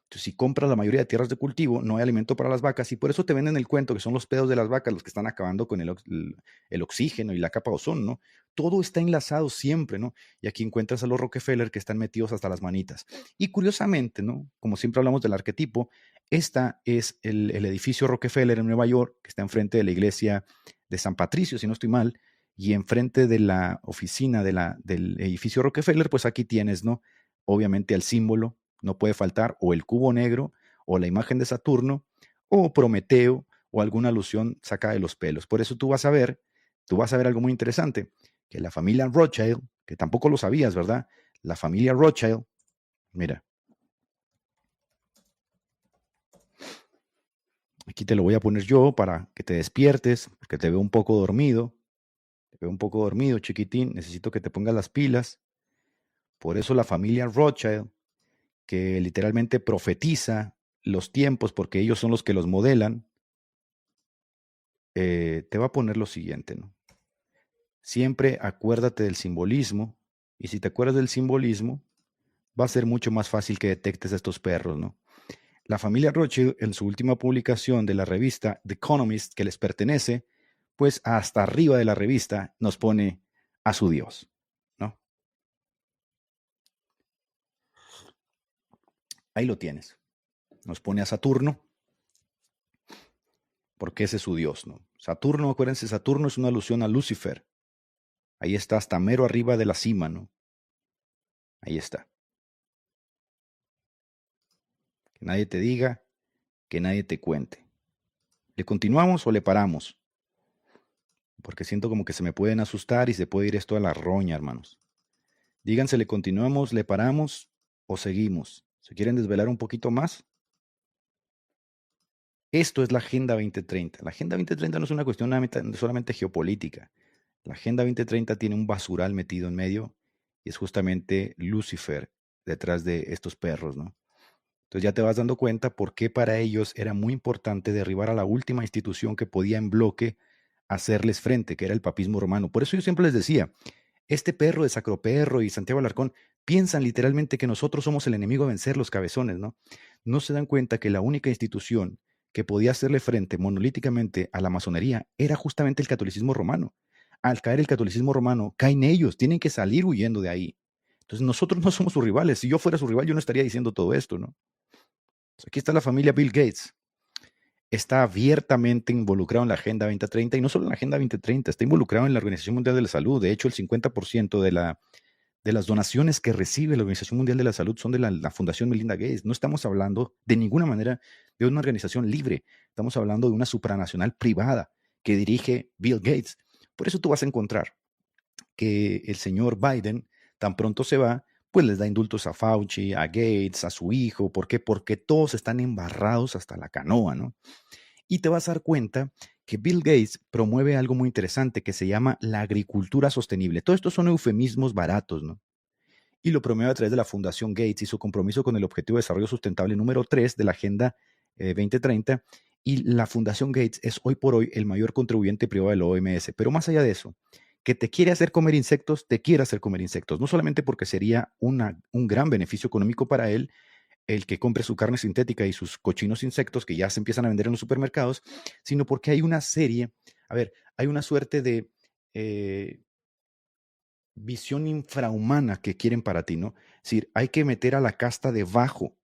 Entonces, si compras la mayoría de tierras de cultivo, no hay alimento para las vacas y por eso te venden el cuento que son los pedos de las vacas los que están acabando con el oxígeno y la capa de ozono, ¿no? Todo está enlazado siempre, ¿no? Y aquí encuentras a los Rockefeller que están metidos hasta las manitas. Y curiosamente, ¿no? Como siempre hablamos del arquetipo, esta es el edificio Rockefeller en Nueva York, que está enfrente de la iglesia de San Patricio, si no estoy mal, y enfrente de la oficina del edificio Rockefeller, pues aquí tienes, ¿no? Obviamente el símbolo no puede faltar o el cubo negro o la imagen de Saturno o Prometeo o alguna alusión sacada de los pelos. Por eso tú vas a ver algo muy interesante, que la familia Rothschild, que tampoco lo sabías, ¿verdad? La familia Rothschild, mira, aquí te lo voy a poner yo para que te despiertes, porque te veo un poco dormido. Te veo un poco dormido, chiquitín. Necesito que te pongas las pilas. Por eso la familia Rothschild, que literalmente profetiza los tiempos, porque ellos son los que los modelan, te va a poner lo siguiente, ¿no? Siempre acuérdate del simbolismo, y si te acuerdas del simbolismo, va a ser mucho más fácil que detectes a estos perros, ¿no? La familia Rothschild, en su última publicación de la revista The Economist, que les pertenece, pues hasta arriba de la revista nos pone a su Dios, ¿no? Ahí lo tienes. Nos pone a Saturno, porque ese es su Dios, ¿no? Saturno, acuérdense, Saturno es una alusión a Lucifer. Ahí está, hasta mero arriba de la cima, ¿no? Ahí está. Que nadie te diga, que nadie te cuente. ¿Le continuamos o le paramos? Porque siento como que se me pueden asustar y se puede ir esto a la roña, hermanos. Díganse, ¿le continuamos, le paramos o seguimos? ¿Se quieren desvelar un poquito más? Esto es la Agenda 2030. La Agenda 2030 no es una cuestión solamente geopolítica. La Agenda 2030 tiene un basural metido en medio y es justamente Lucifer detrás de estos perros, ¿no? Entonces ya te vas dando cuenta por qué para ellos era muy importante derribar a la última institución que podía en bloque hacerles frente, que era el papismo romano. Por eso yo siempre les decía, este perro de Sacroperro y Santiago Alarcón piensan literalmente que nosotros somos el enemigo a vencer, los cabezones, ¿no? No se dan cuenta que la única institución que podía hacerle frente monolíticamente a la masonería era justamente el catolicismo romano. Al caer el catolicismo romano, caen ellos, tienen que salir huyendo de ahí. Entonces nosotros no somos sus rivales. Si yo fuera su rival, yo no estaría diciendo todo esto, ¿no? Aquí está la familia Bill Gates. Está abiertamente involucrado en la Agenda 2030 y no solo en la Agenda 2030, está involucrado en la Organización Mundial de la Salud. De hecho, el 50% de las donaciones que recibe la Organización Mundial de la Salud son de la Fundación Melinda Gates. No estamos hablando de ninguna manera de una organización libre. Estamos hablando de una supranacional privada que dirige Bill Gates. Por eso tú vas a encontrar que el señor Biden, tan pronto se va, pues les da indultos a Fauci, a Gates, a su hijo. ¿Por qué? Porque todos están embarrados hasta la canoa, ¿no? Y te vas a dar cuenta que Bill Gates promueve algo muy interesante que se llama la agricultura sostenible. Todo esto son eufemismos baratos, ¿no? Y lo promueve a través de la Fundación Gates y su compromiso con el Objetivo de Desarrollo Sustentable número 3 de la Agenda 2030. Y la Fundación Gates es hoy por hoy el mayor contribuyente privado de la OMS. Pero más allá de eso, que te quiere hacer comer insectos, te quiere hacer comer insectos. No solamente porque sería un gran beneficio económico para él, el que compre su carne sintética y sus cochinos insectos que ya se empiezan a vender en los supermercados, sino porque hay una serie, hay una suerte de visión infrahumana que quieren para ti, ¿no? Es decir, hay que meter a la casta debajo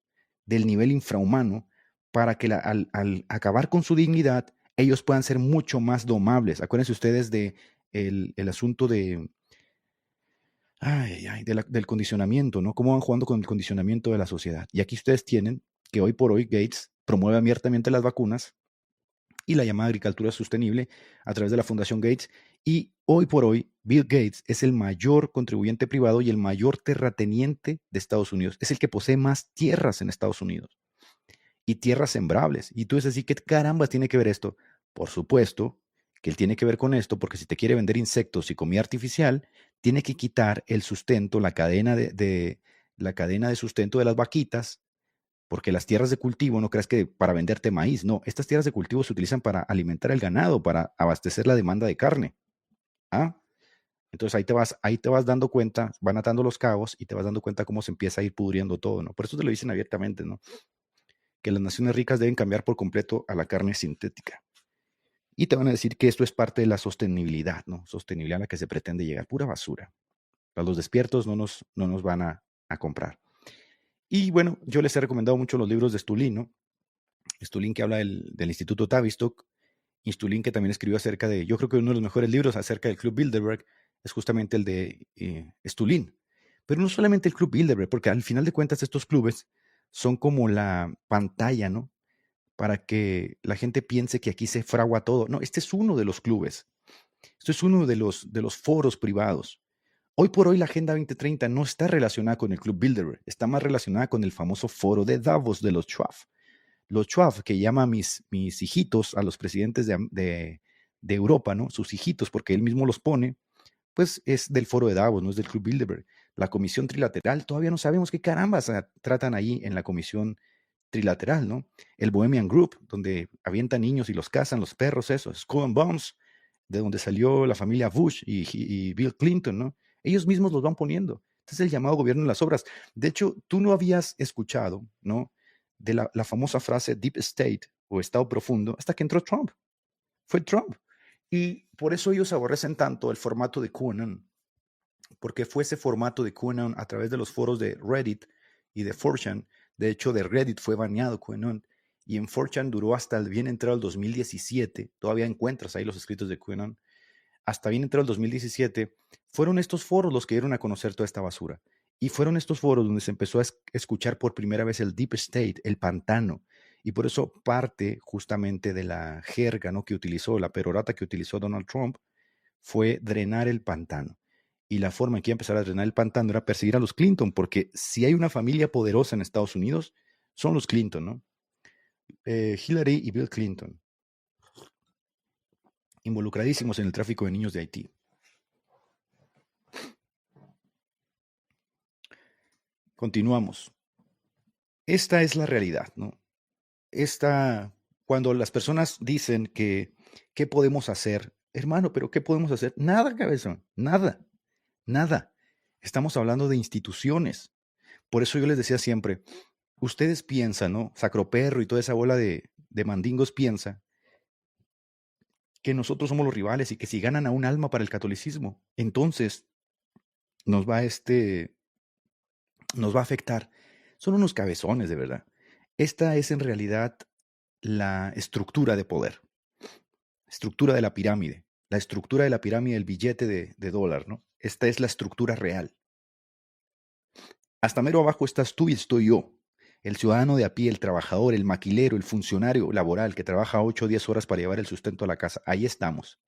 del nivel infrahumano para que al acabar con su dignidad, ellos puedan ser mucho más domables. Acuérdense ustedes de el asunto del condicionamiento, ¿no? Cómo van jugando con el condicionamiento de la sociedad. Y aquí ustedes tienen que hoy por hoy Gates promueve abiertamente las vacunas y la llamada agricultura sostenible a través de la Fundación Gates. Y hoy por hoy Bill Gates es el mayor contribuyente privado y el mayor terrateniente de Estados Unidos. Es el que posee más tierras en Estados Unidos y tierras sembrables. Y tú dices así, ¿qué carambas tiene que ver esto? Por supuesto que él tiene que ver con esto, porque si te quiere vender insectos y comida artificial, tiene que quitar el sustento, la cadena de sustento de las vaquitas, porque las tierras de cultivo, no creas que para venderte maíz, no, estas tierras de cultivo se utilizan para alimentar el ganado, para abastecer la demanda de carne. ¿Ah? Entonces ahí te vas dando cuenta, van atando los cabos y te vas dando cuenta cómo se empieza a ir pudriendo todo, ¿no? Por eso te lo dicen abiertamente, ¿no? Que las naciones ricas deben cambiar por completo a la carne sintética. Y te van a decir que esto es parte de la sostenibilidad, ¿no? Sostenibilidad a la que se pretende llegar. Pura basura. Para los despiertos no nos van a comprar. Y bueno, yo les he recomendado mucho los libros de Stulin, ¿no? Stulin que habla del Instituto Tavistock. Y Stulin que también escribió acerca de, yo creo que uno de los mejores libros acerca del Club Bilderberg es justamente el de Stulin. Pero no solamente el Club Bilderberg, porque al final de cuentas estos clubes son como la pantalla, ¿no? Para que la gente piense que aquí se fragua todo. No, este es uno de los clubes. Esto es uno de los foros privados. Hoy por hoy la Agenda 2030 no está relacionada con el Club Bilderberg, está más relacionada con el famoso foro de Davos de los Schwab. Los Schwab, que llama a mis hijitos, a los presidentes de Europa, ¿no? Sus hijitos, porque él mismo los pone, pues es del foro de Davos, no es del Club Bilderberg. La comisión trilateral, todavía no sabemos qué carambas tratan ahí en la comisión trilateral, ¿no? El Bohemian Group, donde avientan niños y los cazan, los perros, eso, Skull and Bones, de donde salió la familia Bush y Bill Clinton, ¿no? Ellos mismos los van poniendo. Este es el llamado gobierno en las obras. De hecho, tú no habías escuchado, ¿no? De la famosa frase Deep State o Estado Profundo hasta que entró Trump. Fue Trump. Y por eso ellos aborrecen tanto el formato de QAnon, porque fue ese formato de QAnon a través de los foros de Reddit y de 4chan. De hecho, de Reddit fue baneado QAnon y en 4chan duró hasta el bien entrado el 2017. Todavía encuentras ahí los escritos de QAnon. Hasta bien entrado el 2017, fueron estos foros los que dieron a conocer toda esta basura. Y fueron estos foros donde se empezó a escuchar por primera vez el Deep State, el pantano. Y por eso parte justamente de la jerga, ¿no?, que utilizó, la perorata que utilizó Donald Trump, fue drenar el pantano. Y la forma en que iba a empezar a drenar el pantano era perseguir a los Clinton, porque si hay una familia poderosa en Estados Unidos, son los Clinton, ¿no? Hillary y Bill Clinton, involucradísimos en el tráfico de niños de Haití. Continuamos. Esta es la realidad, ¿no? Cuando las personas dicen que, ¿qué podemos hacer? Hermano, ¿pero qué podemos hacer? Nada, cabezón, nada, nada. Estamos hablando de instituciones. Por eso yo les decía siempre, ustedes piensan, ¿no? Sacroperro y toda esa bola de mandingos piensa que nosotros somos los rivales y que si ganan a un alma para el catolicismo, entonces nos va a afectar. Son unos cabezones, de verdad. Esta es en realidad la estructura de poder, estructura de la pirámide, la estructura de la pirámide del billete de dólar, ¿no? Esta es la estructura real. Hasta mero abajo estás tú y estoy yo, el ciudadano de a pie, el trabajador, el maquilero, el funcionario laboral que trabaja 8 o 10 horas para llevar el sustento a la casa. Ahí estamos.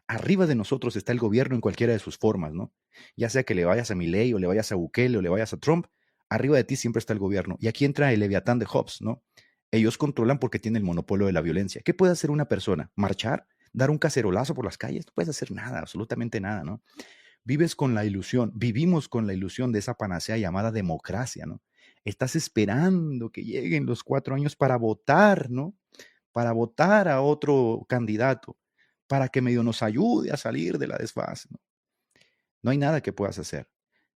Arriba de nosotros está el gobierno en cualquiera de sus formas, ¿no? Ya sea que le vayas a Milei o le vayas a Bukele o le vayas a Trump, arriba de ti siempre está el gobierno. Y aquí entra el Leviatán de Hobbes, ¿no? Ellos controlan porque tienen el monopolio de la violencia. ¿Qué puede hacer una persona? ¿Marchar? ¿Dar un cacerolazo por las calles? No puedes hacer nada, absolutamente nada, ¿no? Vives con la ilusión, vivimos con la ilusión de esa panacea llamada democracia, ¿no? Estás esperando que lleguen los 4 años para votar, ¿no? Para votar a otro candidato, para que medio nos ayude a salir de la desfase, ¿no? No hay nada que puedas hacer.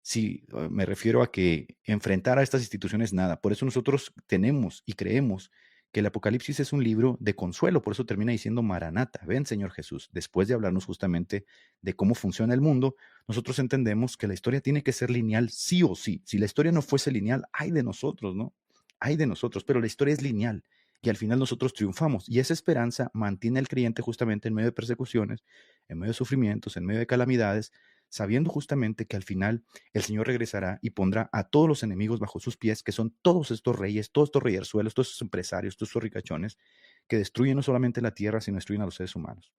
Sí, me refiero a que enfrentar a estas instituciones nada. Por eso nosotros tenemos y creemos que el Apocalipsis es un libro de consuelo. Por eso termina diciendo Maranata, ven Señor Jesús. Después de hablarnos justamente de cómo funciona el mundo, nosotros entendemos que la historia tiene que ser lineal sí o sí. Si la historia no fuese lineal, ay de nosotros, ¿no? Ay de nosotros, pero la historia es lineal y al final nosotros triunfamos. Y esa esperanza mantiene al creyente justamente en medio de persecuciones, en medio de sufrimientos, en medio de calamidades, sabiendo justamente que al final el Señor regresará y pondrá a todos los enemigos bajo sus pies, que son todos estos reyes, todos estos reyenzuelos, todos estos empresarios, todos estos ricachones, que destruyen no solamente la tierra, sino destruyen a los seres humanos.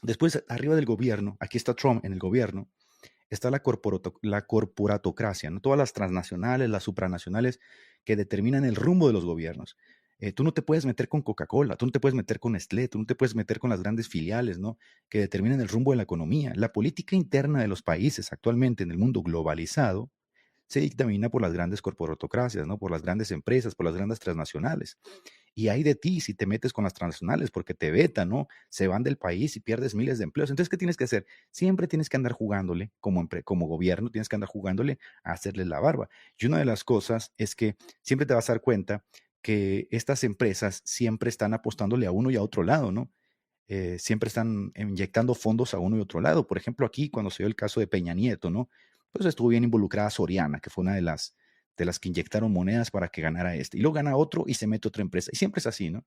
Después, arriba del gobierno, aquí está Trump en el gobierno, está la corporatocracia, ¿no? Todas las transnacionales, las supranacionales que determinan el rumbo de los gobiernos. Tú no te puedes meter con Coca-Cola, tú no te puedes meter con Nestlé, tú no te puedes meter con las grandes filiales, ¿no?, que determinan el rumbo de la economía. La política interna de los países actualmente en el mundo globalizado se dictamina por las grandes corporatocracias, ¿no?, por las grandes empresas, por las grandes transnacionales. Y hay de ti si te metes con las transnacionales porque te vetan, ¿no? Se van del país y pierdes miles de empleos. Entonces, ¿qué tienes que hacer? Siempre tienes que andar jugándole, como gobierno, tienes que andar jugándole a hacerles la barba. Y una de las cosas es que siempre te vas a dar cuenta que estas empresas siempre están apostándole a uno y a otro lado, ¿no? Siempre están inyectando fondos a uno y otro lado. Por ejemplo, aquí cuando se dio el caso de Peña Nieto, ¿no?, pues estuvo bien involucrada Soriana, que fue una de las que inyectaron monedas para que ganara este. Y luego gana otro y se mete otra empresa. Y siempre es así, ¿no?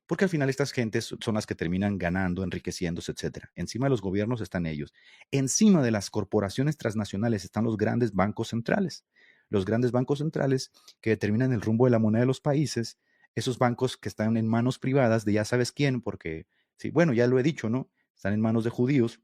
Porque al final estas gentes son las que terminan ganando, enriqueciéndose, etcétera. Encima de los gobiernos están ellos. Encima de las corporaciones transnacionales están los grandes bancos centrales. Los grandes bancos centrales que determinan el rumbo de la moneda de los países. Esos bancos que están en manos privadas de ya sabes quién, porque, sí, bueno, ya lo he dicho, ¿no? Están en manos de judíos.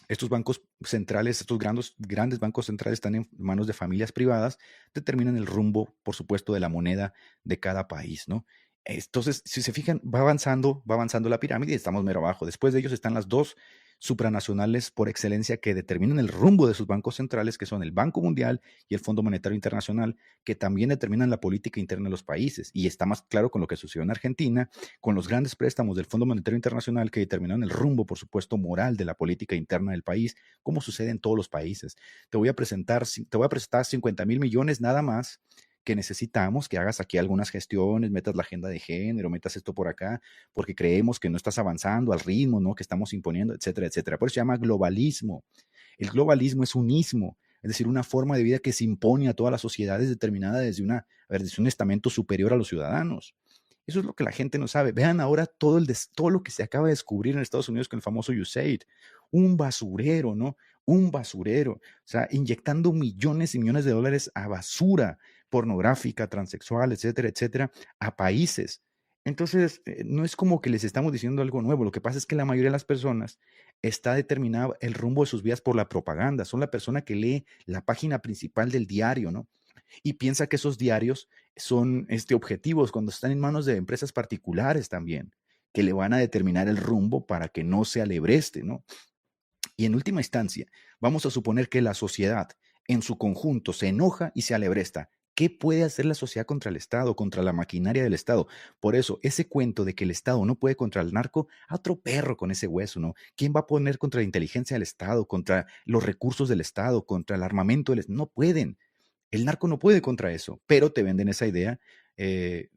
Estos bancos centrales, estos grandes bancos centrales están en manos de familias privadas, determinan el rumbo, por supuesto, de la moneda de cada país, ¿no? Entonces, si se fijan, va avanzando la pirámide y estamos mero abajo. Después de ellos están las dos supranacionales por excelencia que determinan el rumbo de sus bancos centrales, que son el Banco Mundial y el Fondo Monetario Internacional, que también determinan la política interna de los países. Y está más claro con lo que sucedió en Argentina, con los grandes préstamos del Fondo Monetario Internacional que determinaron el rumbo, por supuesto, moral de la política interna del país, como sucede en todos los países. Te voy a presentar 50,000 millones nada más que necesitamos que hagas aquí algunas gestiones, metas la agenda de género, metas esto por acá, porque creemos que no estás avanzando al ritmo, ¿no?, que estamos imponiendo, etcétera, etcétera. Por eso se llama globalismo. El globalismo es un ismo, es decir, una forma de vida que se impone a todas las sociedades determinada desde un estamento superior a los ciudadanos. Eso es lo que la gente no sabe. Vean ahora todo lo que se acaba de descubrir en Estados Unidos con el famoso USAID. Un basurero, ¿no? un basurero, o sea, inyectando millones y millones de dólares a basura pornográfica, transexual, etcétera, etcétera, a países. Entonces, no es como que les estamos diciendo algo nuevo. Lo que pasa es que la mayoría de las personas está determinada el rumbo de sus vidas por la propaganda. Son la persona que lee la página principal del diario, ¿no? Y piensa que esos diarios son objetivos cuando están en manos de empresas particulares también, que le van a determinar el rumbo para que no se alebreste, ¿no? Y en última instancia, vamos a suponer que la sociedad en su conjunto se enoja y se alebresta. ¿Qué puede hacer la sociedad contra el Estado, contra la maquinaria del Estado? Por eso, ese cuento de que el Estado no puede contra el narco, a otro perro con ese hueso, ¿no? ¿Quién va a poner contra la inteligencia del Estado, contra los recursos del Estado, contra el armamento del Estado? No pueden. El narco no puede contra eso, pero te venden esa idea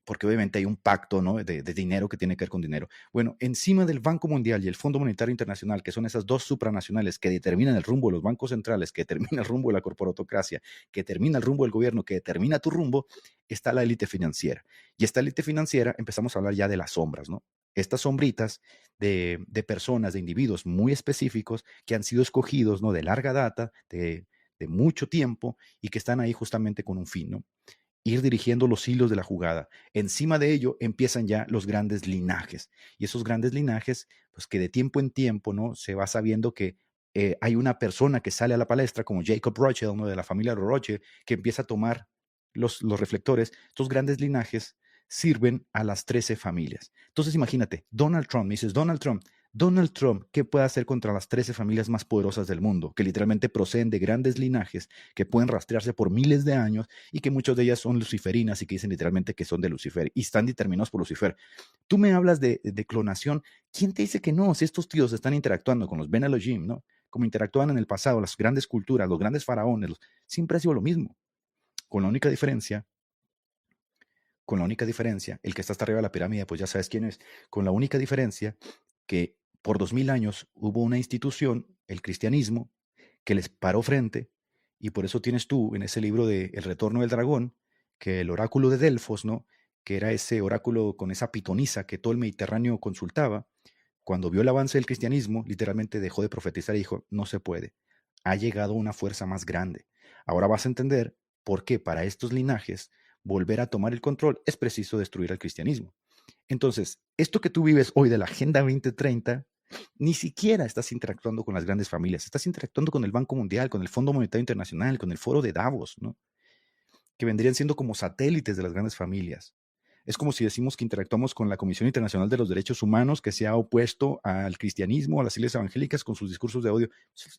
porque obviamente hay un pacto, ¿no? de dinero que tiene que ver con dinero. Bueno, encima del Banco Mundial y el Fondo Monetario Internacional, que son esas dos supranacionales que determinan el rumbo de los bancos centrales, que determina el rumbo de la corporatocracia, que determina el rumbo del gobierno, que determina tu rumbo, está la élite financiera. Y esta élite financiera, empezamos a hablar ya de las sombras, ¿no? Estas sombritas de personas, de individuos muy específicos que han sido escogidos, ¿no? De larga data, de mucho tiempo y que están ahí justamente con un fin, ¿no? Ir dirigiendo los hilos de la jugada. Encima de ello empiezan ya los grandes linajes. Y esos grandes linajes, pues que de tiempo en tiempo, ¿no? Se va sabiendo que hay una persona que sale a la palestra, como Jacob Rothschild, ¿no? De la familia Rothschild, que empieza a tomar los reflectores. Estos grandes linajes sirven a las 13 familias. Entonces imagínate, Donald Trump, me dices, Donald Trump, ¿qué puede hacer contra las 13 familias más poderosas del mundo? Que literalmente proceden de grandes linajes que pueden rastrearse por miles de años y que muchas de ellas son luciferinas y que dicen literalmente que son de Lucifer y están determinados por Lucifer. Tú me hablas de clonación. ¿Quién te dice que no? Si estos tíos están interactuando con los Ben Elohim, ¿no? Como interactuaban en el pasado, las grandes culturas, los grandes faraones, siempre ha sido lo mismo. Con la única diferencia, el que está hasta arriba de la pirámide, pues ya sabes quién es, con la única diferencia que por 2000 años hubo una institución, el cristianismo, que les paró frente, y por eso tienes tú en ese libro de El retorno del dragón, que el oráculo de Delfos, ¿no? Que era ese oráculo con esa pitonisa que todo el Mediterráneo consultaba, cuando vio el avance del cristianismo, literalmente dejó de profetizar y dijo, no se puede, ha llegado una fuerza más grande. Ahora vas a entender por qué para estos linajes volver a tomar el control es preciso destruir al cristianismo. Entonces, esto que tú vives hoy de la Agenda 2030, ni siquiera estás interactuando con las grandes familias, estás interactuando con el Banco Mundial, con el Fondo Monetario Internacional, con el Foro de Davos, ¿no? Que vendrían siendo como satélites de las grandes familias. Es como si decimos que interactuamos con la Comisión Internacional de los Derechos Humanos, que se ha opuesto al cristianismo, a las iglesias evangélicas con sus discursos de odio.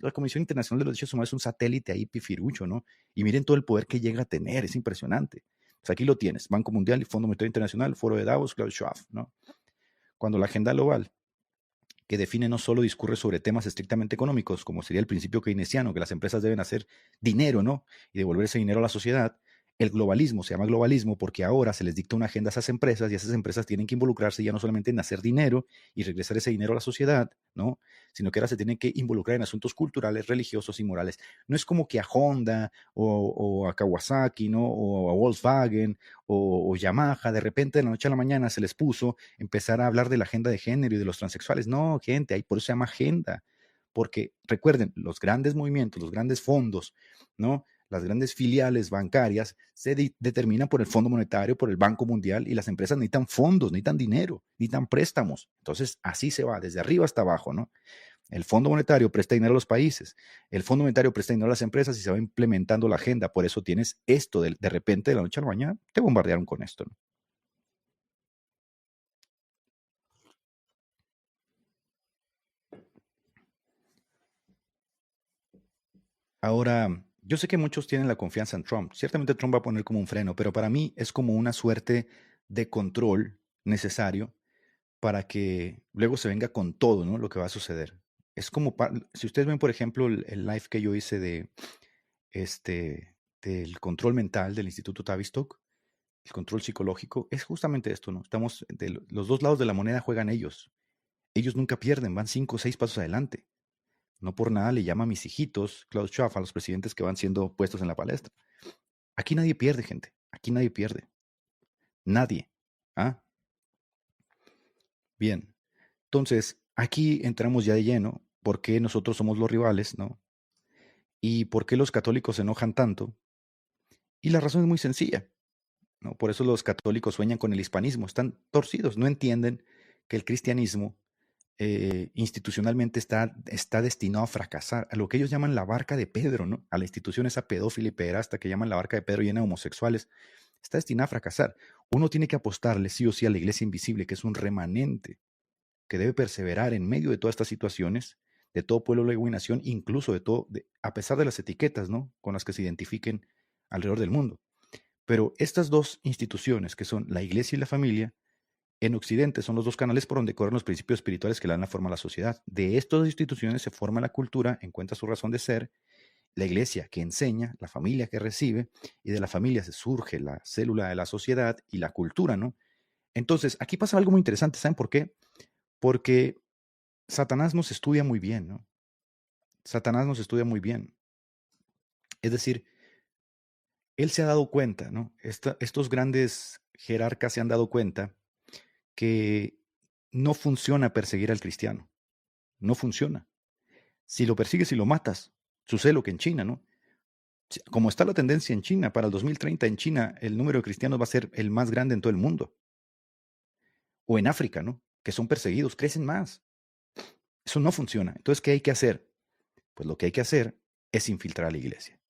La Comisión Internacional de los Derechos Humanos es un satélite ahí pifirucho, ¿no? Y miren todo el poder que llega a tener, es impresionante. Pues aquí lo tienes, Banco Mundial, Fondo Monetario Internacional, Foro de Davos, Klaus Schwab, ¿no? Cuando la agenda global, que define no solo discurre sobre temas estrictamente económicos, como sería el principio keynesiano, que las empresas deben hacer dinero, ¿no? Y devolver ese dinero a la sociedad. El globalismo se llama globalismo porque ahora se les dicta una agenda a esas empresas y esas empresas tienen que involucrarse ya no solamente en hacer dinero y regresar ese dinero a la sociedad, ¿no? Sino que ahora se tienen que involucrar en asuntos culturales, religiosos y morales. No es como que a Honda o a Kawasaki, ¿no? O a Volkswagen o Yamaha, de repente de la noche a la mañana se les puso empezar a hablar de la agenda de género y de los transexuales. No, gente, ahí por eso se llama agenda. Porque recuerden, los grandes movimientos, los grandes fondos, ¿no? Las grandes filiales bancarias se determinan por el Fondo Monetario, por el Banco Mundial, y las empresas necesitan fondos, necesitan dinero, necesitan préstamos. Entonces, así se va, desde arriba hasta abajo, ¿no? El Fondo Monetario presta dinero a los países, el Fondo Monetario presta dinero a las empresas y se va implementando la agenda. Por eso tienes esto de repente, de la noche a la mañana, te bombardearon con esto, ¿no? Ahora, yo sé que muchos tienen la confianza en Trump. Ciertamente Trump va a poner como un freno, pero para mí es como una suerte de control necesario para que luego se venga con todo, ¿no? Lo que va a suceder. Es como, si ustedes ven, por ejemplo, el live que yo hice del control mental del Instituto Tavistock, el control psicológico, es justamente esto, ¿no? Estamos, los dos lados de la moneda juegan ellos. Ellos nunca pierden, van 5 o 6 pasos adelante. No por nada le llama a mis hijitos, Klaus Schwab, a los presidentes que van siendo puestos en la palestra. Aquí nadie pierde, gente. Aquí nadie pierde. Nadie. ¿Ah? Bien. Entonces, aquí entramos ya de lleno, porque nosotros somos los rivales, ¿no? ¿Y por qué los católicos se enojan tanto? Y la razón es muy sencilla, ¿no? Por eso los católicos sueñan con el hispanismo, están torcidos, no entienden que el cristianismo institucionalmente está destinado a fracasar, a lo que ellos llaman la barca de Pedro, ¿no? A la institución esa pedófila y pederasta que llaman la barca de Pedro llena de homosexuales, está destinada a fracasar. Uno tiene que apostarle sí o sí a la iglesia invisible, que es un remanente que debe perseverar en medio de todas estas situaciones, de todo pueblo, lengua y nación, incluso a pesar de las etiquetas, ¿no? Con las que se identifiquen alrededor del mundo. Pero estas dos instituciones, que son la iglesia y la familia, en Occidente son los dos canales por donde corren los principios espirituales que le dan la forma a la sociedad. De estas dos instituciones se forma la cultura, encuentra su razón de ser, la iglesia que enseña, la familia que recibe, y de la familia se surge la célula de la sociedad y la cultura, ¿no? Entonces, aquí pasa algo muy interesante, ¿saben por qué? Porque Satanás nos estudia muy bien, ¿no? Satanás nos estudia muy bien. Es decir, él se ha dado cuenta, ¿no? Estos grandes jerarcas se han dado cuenta que no funciona perseguir al cristiano. No funciona. Si lo persigues y lo matas, sucede lo que en China, ¿no? Como está la tendencia en China, para el 2030 en China el número de cristianos va a ser el más grande en todo el mundo. O en África, ¿no? Que son perseguidos, crecen más. Eso no funciona. Entonces, ¿qué hay que hacer? Pues lo que hay que hacer es infiltrar a la iglesia.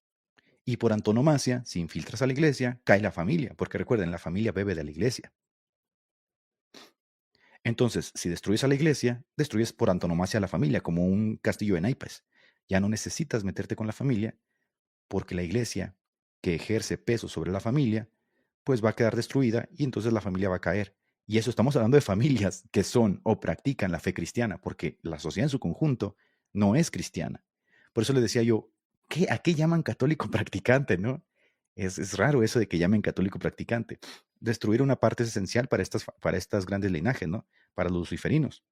Y por antonomasia, si infiltras a la iglesia, cae la familia, porque recuerden, la familia bebe de la iglesia. Entonces, si destruyes a la iglesia, destruyes por antonomasia a la familia, como un castillo de naipes. Ya no necesitas meterte con la familia, porque la iglesia, que ejerce peso sobre la familia, pues va a quedar destruida y entonces la familia va a caer. Y eso estamos hablando de familias que son o practican la fe cristiana, porque la sociedad en su conjunto no es cristiana. Por eso les decía yo, ¿a qué llaman católico practicante, no? Es raro eso de que llamen católico practicante. Destruir una parte es esencial para estas grandes linajes, ¿no? Para los luciferinos.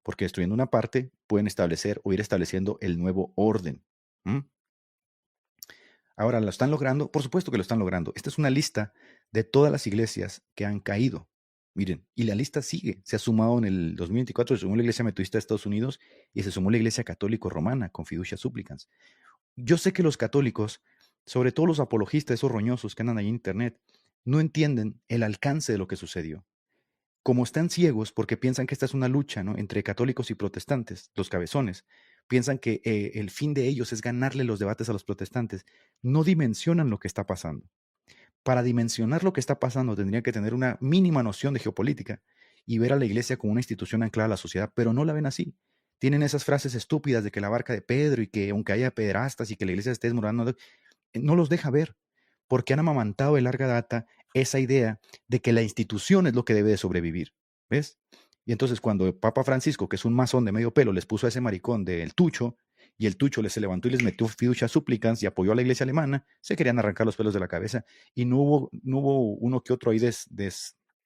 Porque destruyendo una parte pueden establecer o ir estableciendo el nuevo orden. ¿Mm? Ahora, ¿lo están logrando? Por supuesto que lo están logrando. Esta es una lista de todas las iglesias que han caído. Miren, y la lista sigue. Se ha sumado en el 2024, se sumó la iglesia metodista de Estados Unidos y se sumó la iglesia católico romana con fiducia supplicans. Yo sé que los católicos, sobre todo los apologistas, esos roñosos que andan ahí en internet, no entienden el alcance de lo que sucedió. Como están ciegos porque piensan que esta es una lucha, ¿no?, entre católicos y protestantes, los cabezones, piensan que el fin de ellos es ganarle los debates a los protestantes, no dimensionan lo que está pasando. Para dimensionar lo que está pasando tendrían que tener una mínima noción de geopolítica y ver a la iglesia como una institución anclada a la sociedad, pero no la ven así. Tienen esas frases estúpidas de que la barca de Pedro y que aunque haya pederastas y que la iglesia esté desmoronando, no los deja ver, porque han amamantado de larga data esa idea de que la institución es lo que debe de sobrevivir, ¿ves? Y entonces cuando el Papa Francisco, que es un masón de medio pelo, les puso a ese maricón del Tucho, y el Tucho se levantó y les metió fiducia supplicans y apoyó a la iglesia alemana, se querían arrancar los pelos de la cabeza, y no hubo uno que otro ahí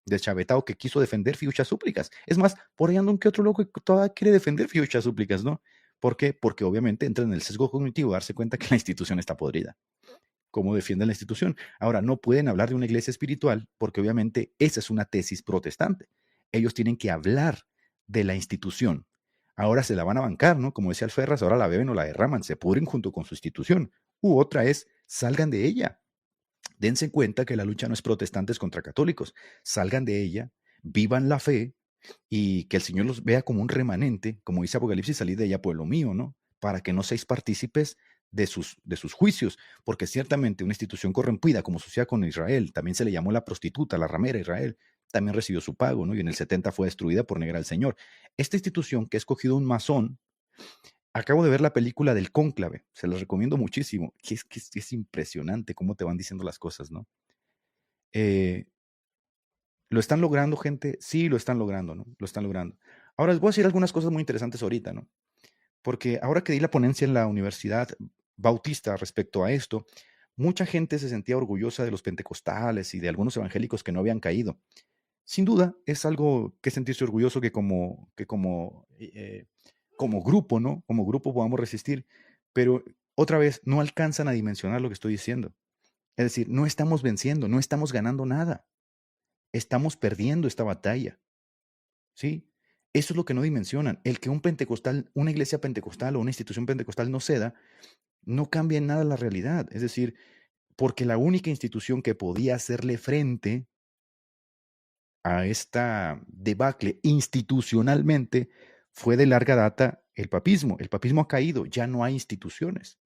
deschavetado que quiso defender fiducia supplicans. Es más, por ahí anda un que otro loco que todavía quiere defender fiducia supplicans, ¿no? ¿Por qué? Porque obviamente entra en el sesgo cognitivo darse cuenta que la institución está podrida. ¿Cómo defienden la institución? Ahora, no pueden hablar de una iglesia espiritual porque obviamente esa es una tesis protestante. Ellos tienen que hablar de la institución. Ahora se la van a bancar, ¿no? Como decía Alferras, ahora la beben o la derraman, se pudren junto con su institución. U otra es, salgan de ella. Dense cuenta que la lucha no es protestantes contra católicos. Salgan de ella, vivan la fe y que el Señor los vea como un remanente, como dice Apocalipsis, salid de ella, pueblo mío, ¿no? Para que no seáis partícipes de sus juicios, porque ciertamente una institución corrompida, como sucedía con Israel, también se le llamó la prostituta, la ramera Israel, también recibió su pago, ¿no? Y en el 70 fue destruida por negar al Señor. Esta institución que ha escogido un masón, acabo de ver la película del Cónclave, se las recomiendo muchísimo, que es impresionante cómo te van diciendo las cosas, ¿no? ¿Lo están logrando, gente? Sí, lo están logrando, ¿no? Lo están logrando. Ahora les voy a decir algunas cosas muy interesantes ahorita, ¿no? Porque ahora que di la ponencia en la Universidad Bautista respecto a esto, mucha gente se sentía orgullosa de los pentecostales y de algunos evangélicos que no habían caído. Sin duda, es algo que sentirse orgulloso como grupo, ¿no? Como grupo podamos resistir, pero otra vez, no alcanzan a dimensionar lo que estoy diciendo. Es decir, no estamos venciendo, no estamos ganando nada. Estamos perdiendo esta batalla, ¿sí? Eso es lo que no dimensionan. El que un pentecostal, una iglesia pentecostal o una institución pentecostal no ceda, no cambia en nada la realidad. Es decir, porque la única institución que podía hacerle frente a esta debacle institucionalmente fue de larga data el papismo. El papismo ha caído, ya no hay instituciones.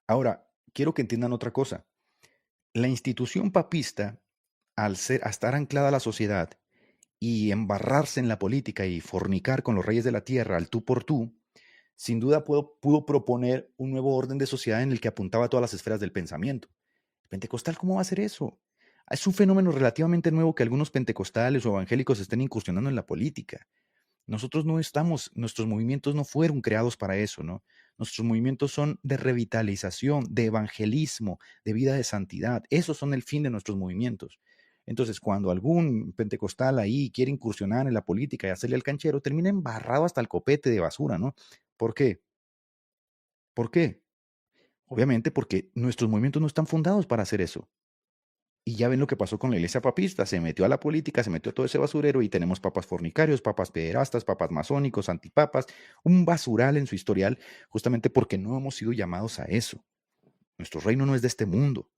Ahora, quiero que entiendan otra cosa. La institución papista, al estar anclada a la sociedad y embarrarse en la política y fornicar con los reyes de la tierra al tú por tú, sin duda pudo proponer un nuevo orden de sociedad en el que apuntaba a todas las esferas del pensamiento. ¿Pentecostal cómo va a hacer eso? Es un fenómeno relativamente nuevo que algunos pentecostales o evangélicos estén incursionando en la política. Nosotros no estamos, nuestros movimientos no fueron creados para eso, ¿no? Nuestros movimientos son de revitalización, de evangelismo, de vida de santidad. Esos son el fin de nuestros movimientos. Entonces, cuando algún pentecostal ahí quiere incursionar en la política y hacerle el canchero, termina embarrado hasta el copete de basura, ¿no? ¿Por qué? ¿Por qué? Obviamente porque nuestros movimientos no están fundados para hacer eso. Y ya ven lo que pasó con la iglesia papista, se metió a la política, se metió a todo ese basurero y tenemos papas fornicarios, papas pederastas, papas masónicos, antipapas, un basural en su historial, justamente porque no hemos sido llamados a eso. Nuestro reino no es de este mundo.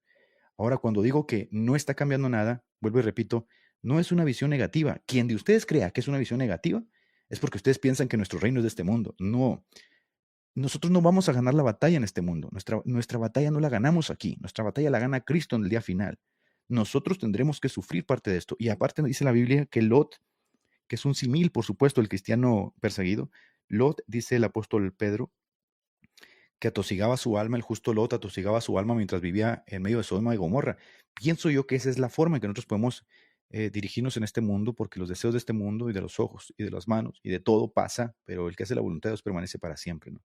Ahora, cuando digo que no está cambiando nada, vuelvo y repito, no es una visión negativa. Quien de ustedes crea que es una visión negativa es porque ustedes piensan que nuestro reino es de este mundo. No, nosotros no vamos a ganar la batalla en este mundo. Nuestra batalla no la ganamos aquí. Nuestra batalla la gana Cristo en el día final. Nosotros tendremos que sufrir parte de esto. Y aparte nos dice la Biblia que Lot, que es un simil, por supuesto, el cristiano perseguido, Lot, dice el apóstol Pedro, que atosigaba su alma, el justo Lot atosigaba su alma mientras vivía en medio de Sodoma y Gomorra. Pienso yo que esa es la forma en que nosotros podemos dirigirnos en este mundo, porque los deseos de este mundo y de los ojos y de las manos y de todo pasa, pero el que hace la voluntad de Dios permanece para siempre, ¿no?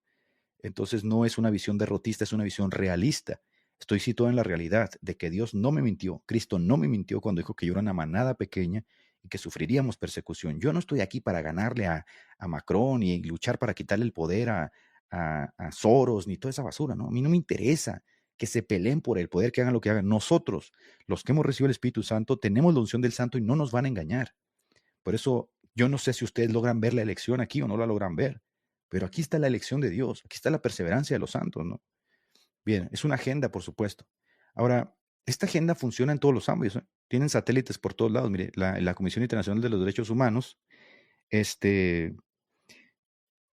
Entonces no es una visión derrotista, es una visión realista. Estoy situado en la realidad de que Dios no me mintió, Cristo no me mintió cuando dijo que yo era una manada pequeña y que sufriríamos persecución. Yo no estoy aquí para ganarle a Macron y luchar para quitarle el poder a Soros ni toda esa basura, ¿no? A mí no me interesa que se peleen por el poder, que hagan lo que hagan. Nosotros, los que hemos recibido el Espíritu Santo, tenemos la unción del Santo y no nos van a engañar. Por eso yo no sé si ustedes logran ver la elección aquí o no la logran ver, pero aquí está la elección de Dios, aquí está la perseverancia de los santos, ¿no? Bien, es una agenda, por supuesto. Ahora, esta agenda funciona en todos los ámbitos, ¿eh? Tienen satélites por todos lados. Mire, la Comisión Internacional de los Derechos Humanos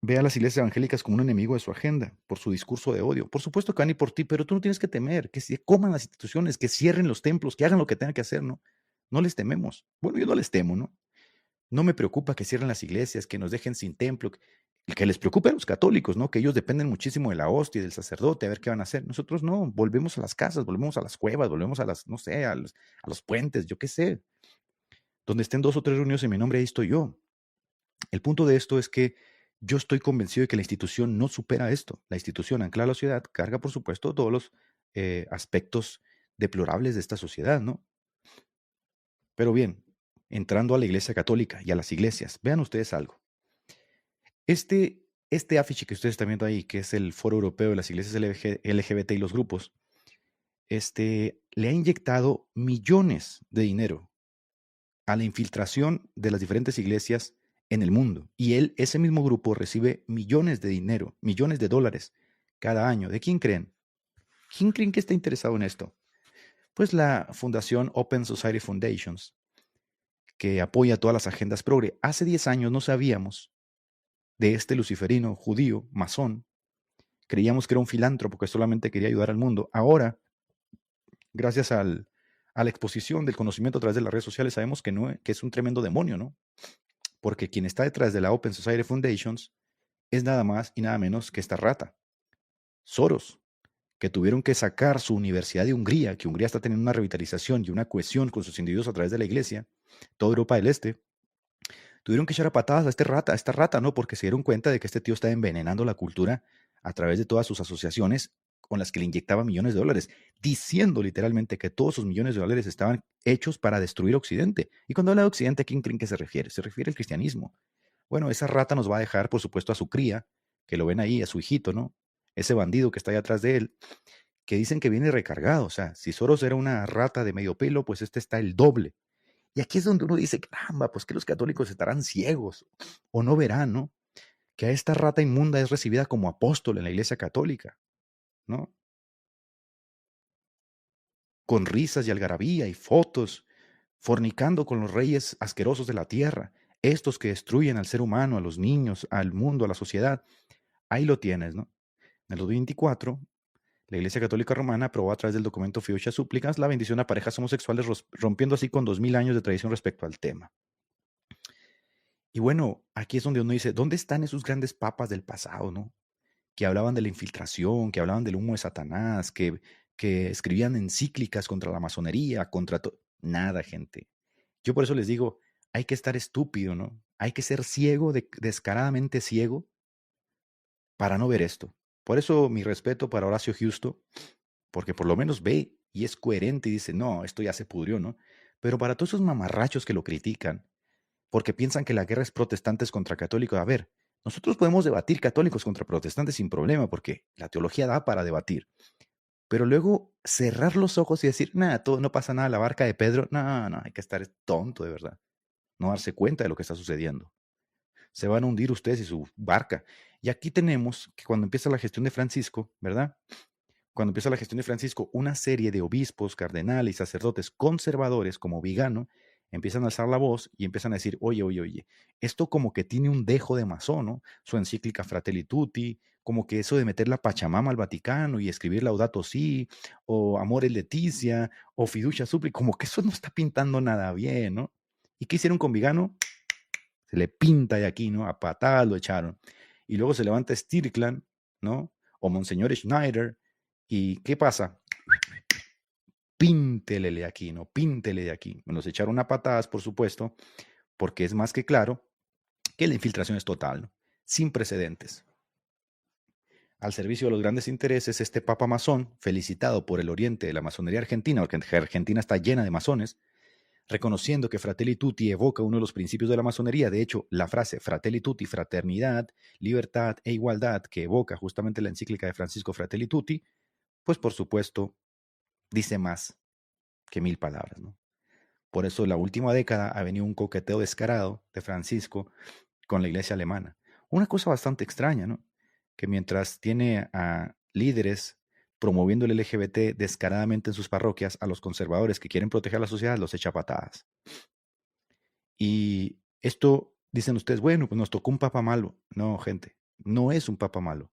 ve a las iglesias evangélicas como un enemigo de su agenda, por su discurso de odio. Por supuesto que van a ir por ti, pero tú no tienes que temer, que se coman las instituciones, que cierren los templos, que hagan lo que tengan que hacer, ¿no? No les tememos. Bueno, yo no les temo, ¿no? No me preocupa que cierren las iglesias, que nos dejen sin templo. El que les preocupe a los católicos, ¿no? Que ellos dependen muchísimo de la hostia y del sacerdote, a ver qué van a hacer. Nosotros no, volvemos a las casas, volvemos a las cuevas, volvemos a las, no sé, a los puentes, yo qué sé. Donde estén 2 o 3 reunidos en mi nombre, ahí estoy yo. El punto de esto es que yo estoy convencido de que la institución no supera esto. La institución anclada a la sociedad carga, por supuesto, todos los aspectos deplorables de esta sociedad, ¿no? Pero bien, entrando a la iglesia católica y a las iglesias, vean ustedes algo. Este afiche que ustedes están viendo ahí, que es el Foro Europeo de las Iglesias LGBT y los grupos, le ha inyectado millones de dinero a la infiltración de las diferentes iglesias en el mundo. Y ese mismo grupo recibe millones de dinero, millones de dólares cada año. ¿De quién creen? ¿Quién creen que está interesado en esto? Pues la fundación Open Society Foundations, que apoya todas las agendas progre. Hace 10 años no sabíamos de este luciferino judío, masón. Creíamos que era un filántropo que solamente quería ayudar al mundo. Ahora, gracias a la exposición del conocimiento a través de las redes sociales, sabemos que es un tremendo demonio, ¿no? Porque quien está detrás de la Open Society Foundations es nada más y nada menos que esta rata, Soros, que tuvieron que sacar su Universidad de Hungría, que Hungría está teniendo una revitalización y una cohesión con sus individuos a través de la iglesia, toda Europa del Este. Tuvieron que echar a patadas a esta rata, ¿no? Porque se dieron cuenta de que este tío está envenenando la cultura a través de todas sus asociaciones con las que le inyectaba millones de dólares, diciendo literalmente que todos sus millones de dólares estaban hechos para destruir Occidente. Y cuando habla de Occidente, ¿a quién creen que se refiere? Se refiere al cristianismo. Bueno, esa rata nos va a dejar, por supuesto, a su cría, que lo ven ahí, a su hijito, ¿no? Ese bandido que está ahí atrás de él, que dicen que viene recargado. O sea, si Soros era una rata de medio pelo, pues este está el doble. Y aquí es donde uno dice, caramba, pues que los católicos estarán ciegos o no verán, ¿no? que a esta rata inmunda es recibida como apóstol en la Iglesia Católica, ¿no? Con risas y algarabía y fotos, fornicando con los reyes asquerosos de la tierra, estos que destruyen al ser humano, a los niños, al mundo, a la sociedad. Ahí lo tienes, ¿no? En el 2024, la Iglesia Católica Romana aprobó a través del documento Fiducia Supplicans la bendición a parejas homosexuales, rompiendo así con 2000 años de tradición respecto al tema. Y bueno, aquí es donde uno dice, ¿dónde están esos grandes papas del pasado, no? Que hablaban de la infiltración, que hablaban del humo de Satanás, que escribían encíclicas contra la masonería, contra todo. Nada, gente. Yo por eso les digo, hay que estar estúpido, ¿no? Hay que ser ciego, descaradamente ciego, para no ver esto. Por eso mi respeto para Horacio Justo, porque por lo menos ve y es coherente y dice, no, esto ya se pudrió, ¿no? Pero para todos esos mamarrachos que lo critican, porque piensan que la guerra es protestantes contra católicos, a ver, nosotros podemos debatir católicos contra protestantes sin problema, porque la teología da para debatir. Pero luego cerrar los ojos y decir, nada, todo, no pasa nada, la barca de Pedro, no, hay que estar tonto de verdad, no darse cuenta de lo que está sucediendo. Se van a hundir ustedes y su barca. Y aquí tenemos que cuando empieza la gestión de Francisco, ¿verdad? Cuando empieza la gestión de Francisco, una serie de obispos, cardenales y sacerdotes conservadores como Vigano empiezan a alzar la voz y empiezan a decir, oye, esto como que tiene un dejo de masón, ¿no? Su encíclica Fratelli Tutti, como que eso de meter la Pachamama al Vaticano y escribir Laudato Si, o Amore Leticia, o Fiducia Suppli, como que eso no está pintando nada bien, ¿no? ¿Y qué hicieron con Vigano? Se le pinta de aquí, ¿no? A patadas lo echaron. Y luego se levanta Stirkland, ¿no? O Monseñor Schneider. ¿Y qué pasa? Píntele de aquí, ¿no? Píntele de aquí. Me los echaron a patadas, por supuesto, porque es más que claro que la infiltración es total, ¿no? Sin precedentes. Al servicio de los grandes intereses, este papa masón, felicitado por el oriente de la masonería argentina, porque Argentina está llena de masones, reconociendo que Fratelli Tutti evoca uno de los principios de la masonería. De hecho, la frase Fratelli Tutti, fraternidad, libertad e igualdad, que evoca justamente la encíclica de Francisco Fratelli Tutti, pues por supuesto dice más que 1000 palabras, ¿no? Por eso la última década ha venido un coqueteo descarado de Francisco con la iglesia alemana. Una cosa bastante extraña, ¿no? Que mientras tiene a líderes promoviendo el LGBT descaradamente en sus parroquias, a los conservadores que quieren proteger a la sociedad los echa patadas. Y esto, dicen ustedes, bueno, pues nos tocó un papa malo. No, gente, no es un papa malo.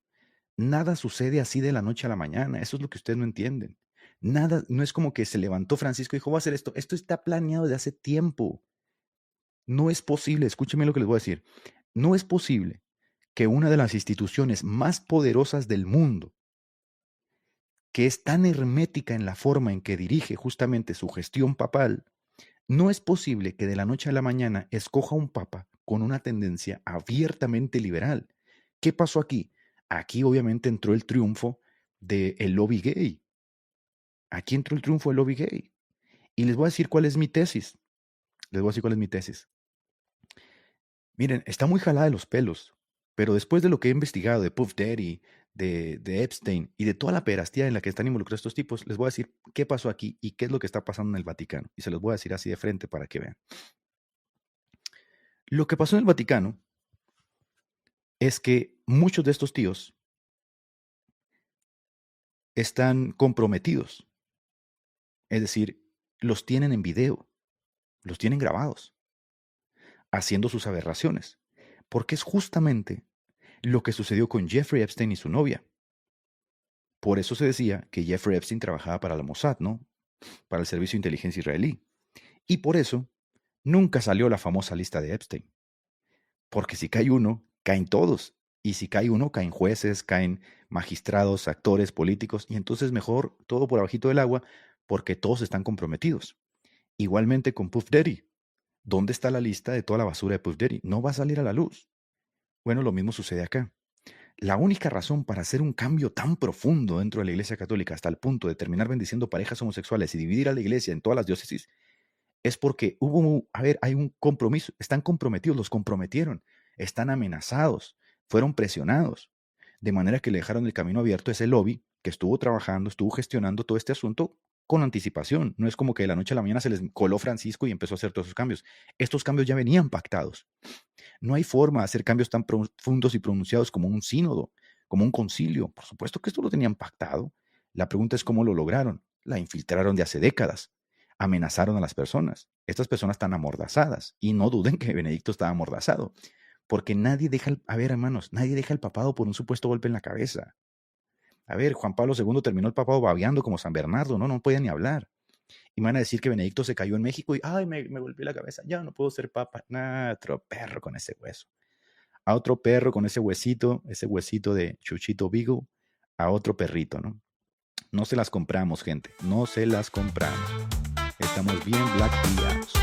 Nada sucede así de la noche a la mañana. Eso es lo que ustedes no entienden. Nada, no es como que se levantó Francisco y dijo, voy a hacer esto. Esto está planeado desde hace tiempo. No es posible, escúcheme lo que les voy a decir. No es posible que una de las instituciones más poderosas del mundo, que es tan hermética en la forma en que dirige justamente su gestión papal, no es posible que de la noche a la mañana escoja un papa con una tendencia abiertamente liberal. ¿Qué pasó aquí? Aquí obviamente entró el triunfo del lobby gay. Aquí entró el triunfo del lobby gay. Y les voy a decir cuál es mi tesis. Miren, está muy jalada de los pelos, pero después de lo que he investigado de Puff Daddy, de Epstein y de toda la pederastía en la que están involucrados estos tipos, les voy a decir qué pasó aquí y qué es lo que está pasando en el Vaticano. Y se los voy a decir así de frente para que vean. Lo que pasó en el Vaticano es que muchos de estos tíos están comprometidos. Es decir, los tienen en video, los tienen grabados, haciendo sus aberraciones. Porque es justamente lo que sucedió con Jeffrey Epstein y su novia. Por eso se decía que Jeffrey Epstein trabajaba para la Mossad, ¿no? Para el Servicio de Inteligencia israelí. Y por eso nunca salió la famosa lista de Epstein. Porque si cae uno, caen todos. Y si cae uno, caen jueces, caen magistrados, actores, políticos. Y entonces mejor todo por abajito del agua porque todos están comprometidos. Igualmente con Puff Daddy. ¿Dónde está la lista de toda la basura de Puff Daddy? No va a salir a la luz. Bueno, lo mismo sucede acá. La única razón para hacer un cambio tan profundo dentro de la Iglesia Católica hasta el punto de terminar bendiciendo parejas homosexuales y dividir a la Iglesia en todas las diócesis es porque hay un compromiso, están comprometidos, los comprometieron, están amenazados, fueron presionados, de manera que le dejaron el camino abierto a ese lobby que estuvo trabajando, estuvo gestionando todo este asunto con anticipación. No es como que de la noche a la mañana se les coló Francisco y empezó a hacer todos esos cambios. Estos cambios ya venían pactados. No hay forma de hacer cambios tan profundos y pronunciados como un sínodo, como un concilio. Por supuesto que esto lo tenían pactado. La pregunta es cómo lo lograron. La infiltraron de hace décadas. Amenazaron a las personas. Estas personas están amordazadas. Y no duden que Benedicto estaba amordazado. Porque nadie deja, hermanos, nadie deja el papado por un supuesto golpe en la cabeza. A ver, Juan Pablo II terminó el papado babeando como San Bernardo, no podía ni hablar. Y me van a decir que Benedicto se cayó en México y, ay, me golpeé la cabeza, ya no puedo ser papa. Nah, otro perro con ese hueso. A otro perro con ese huesito de Chuchito Beagle, a otro perrito, ¿no? No se las compramos, gente, no se las compramos. Estamos bien black pillados.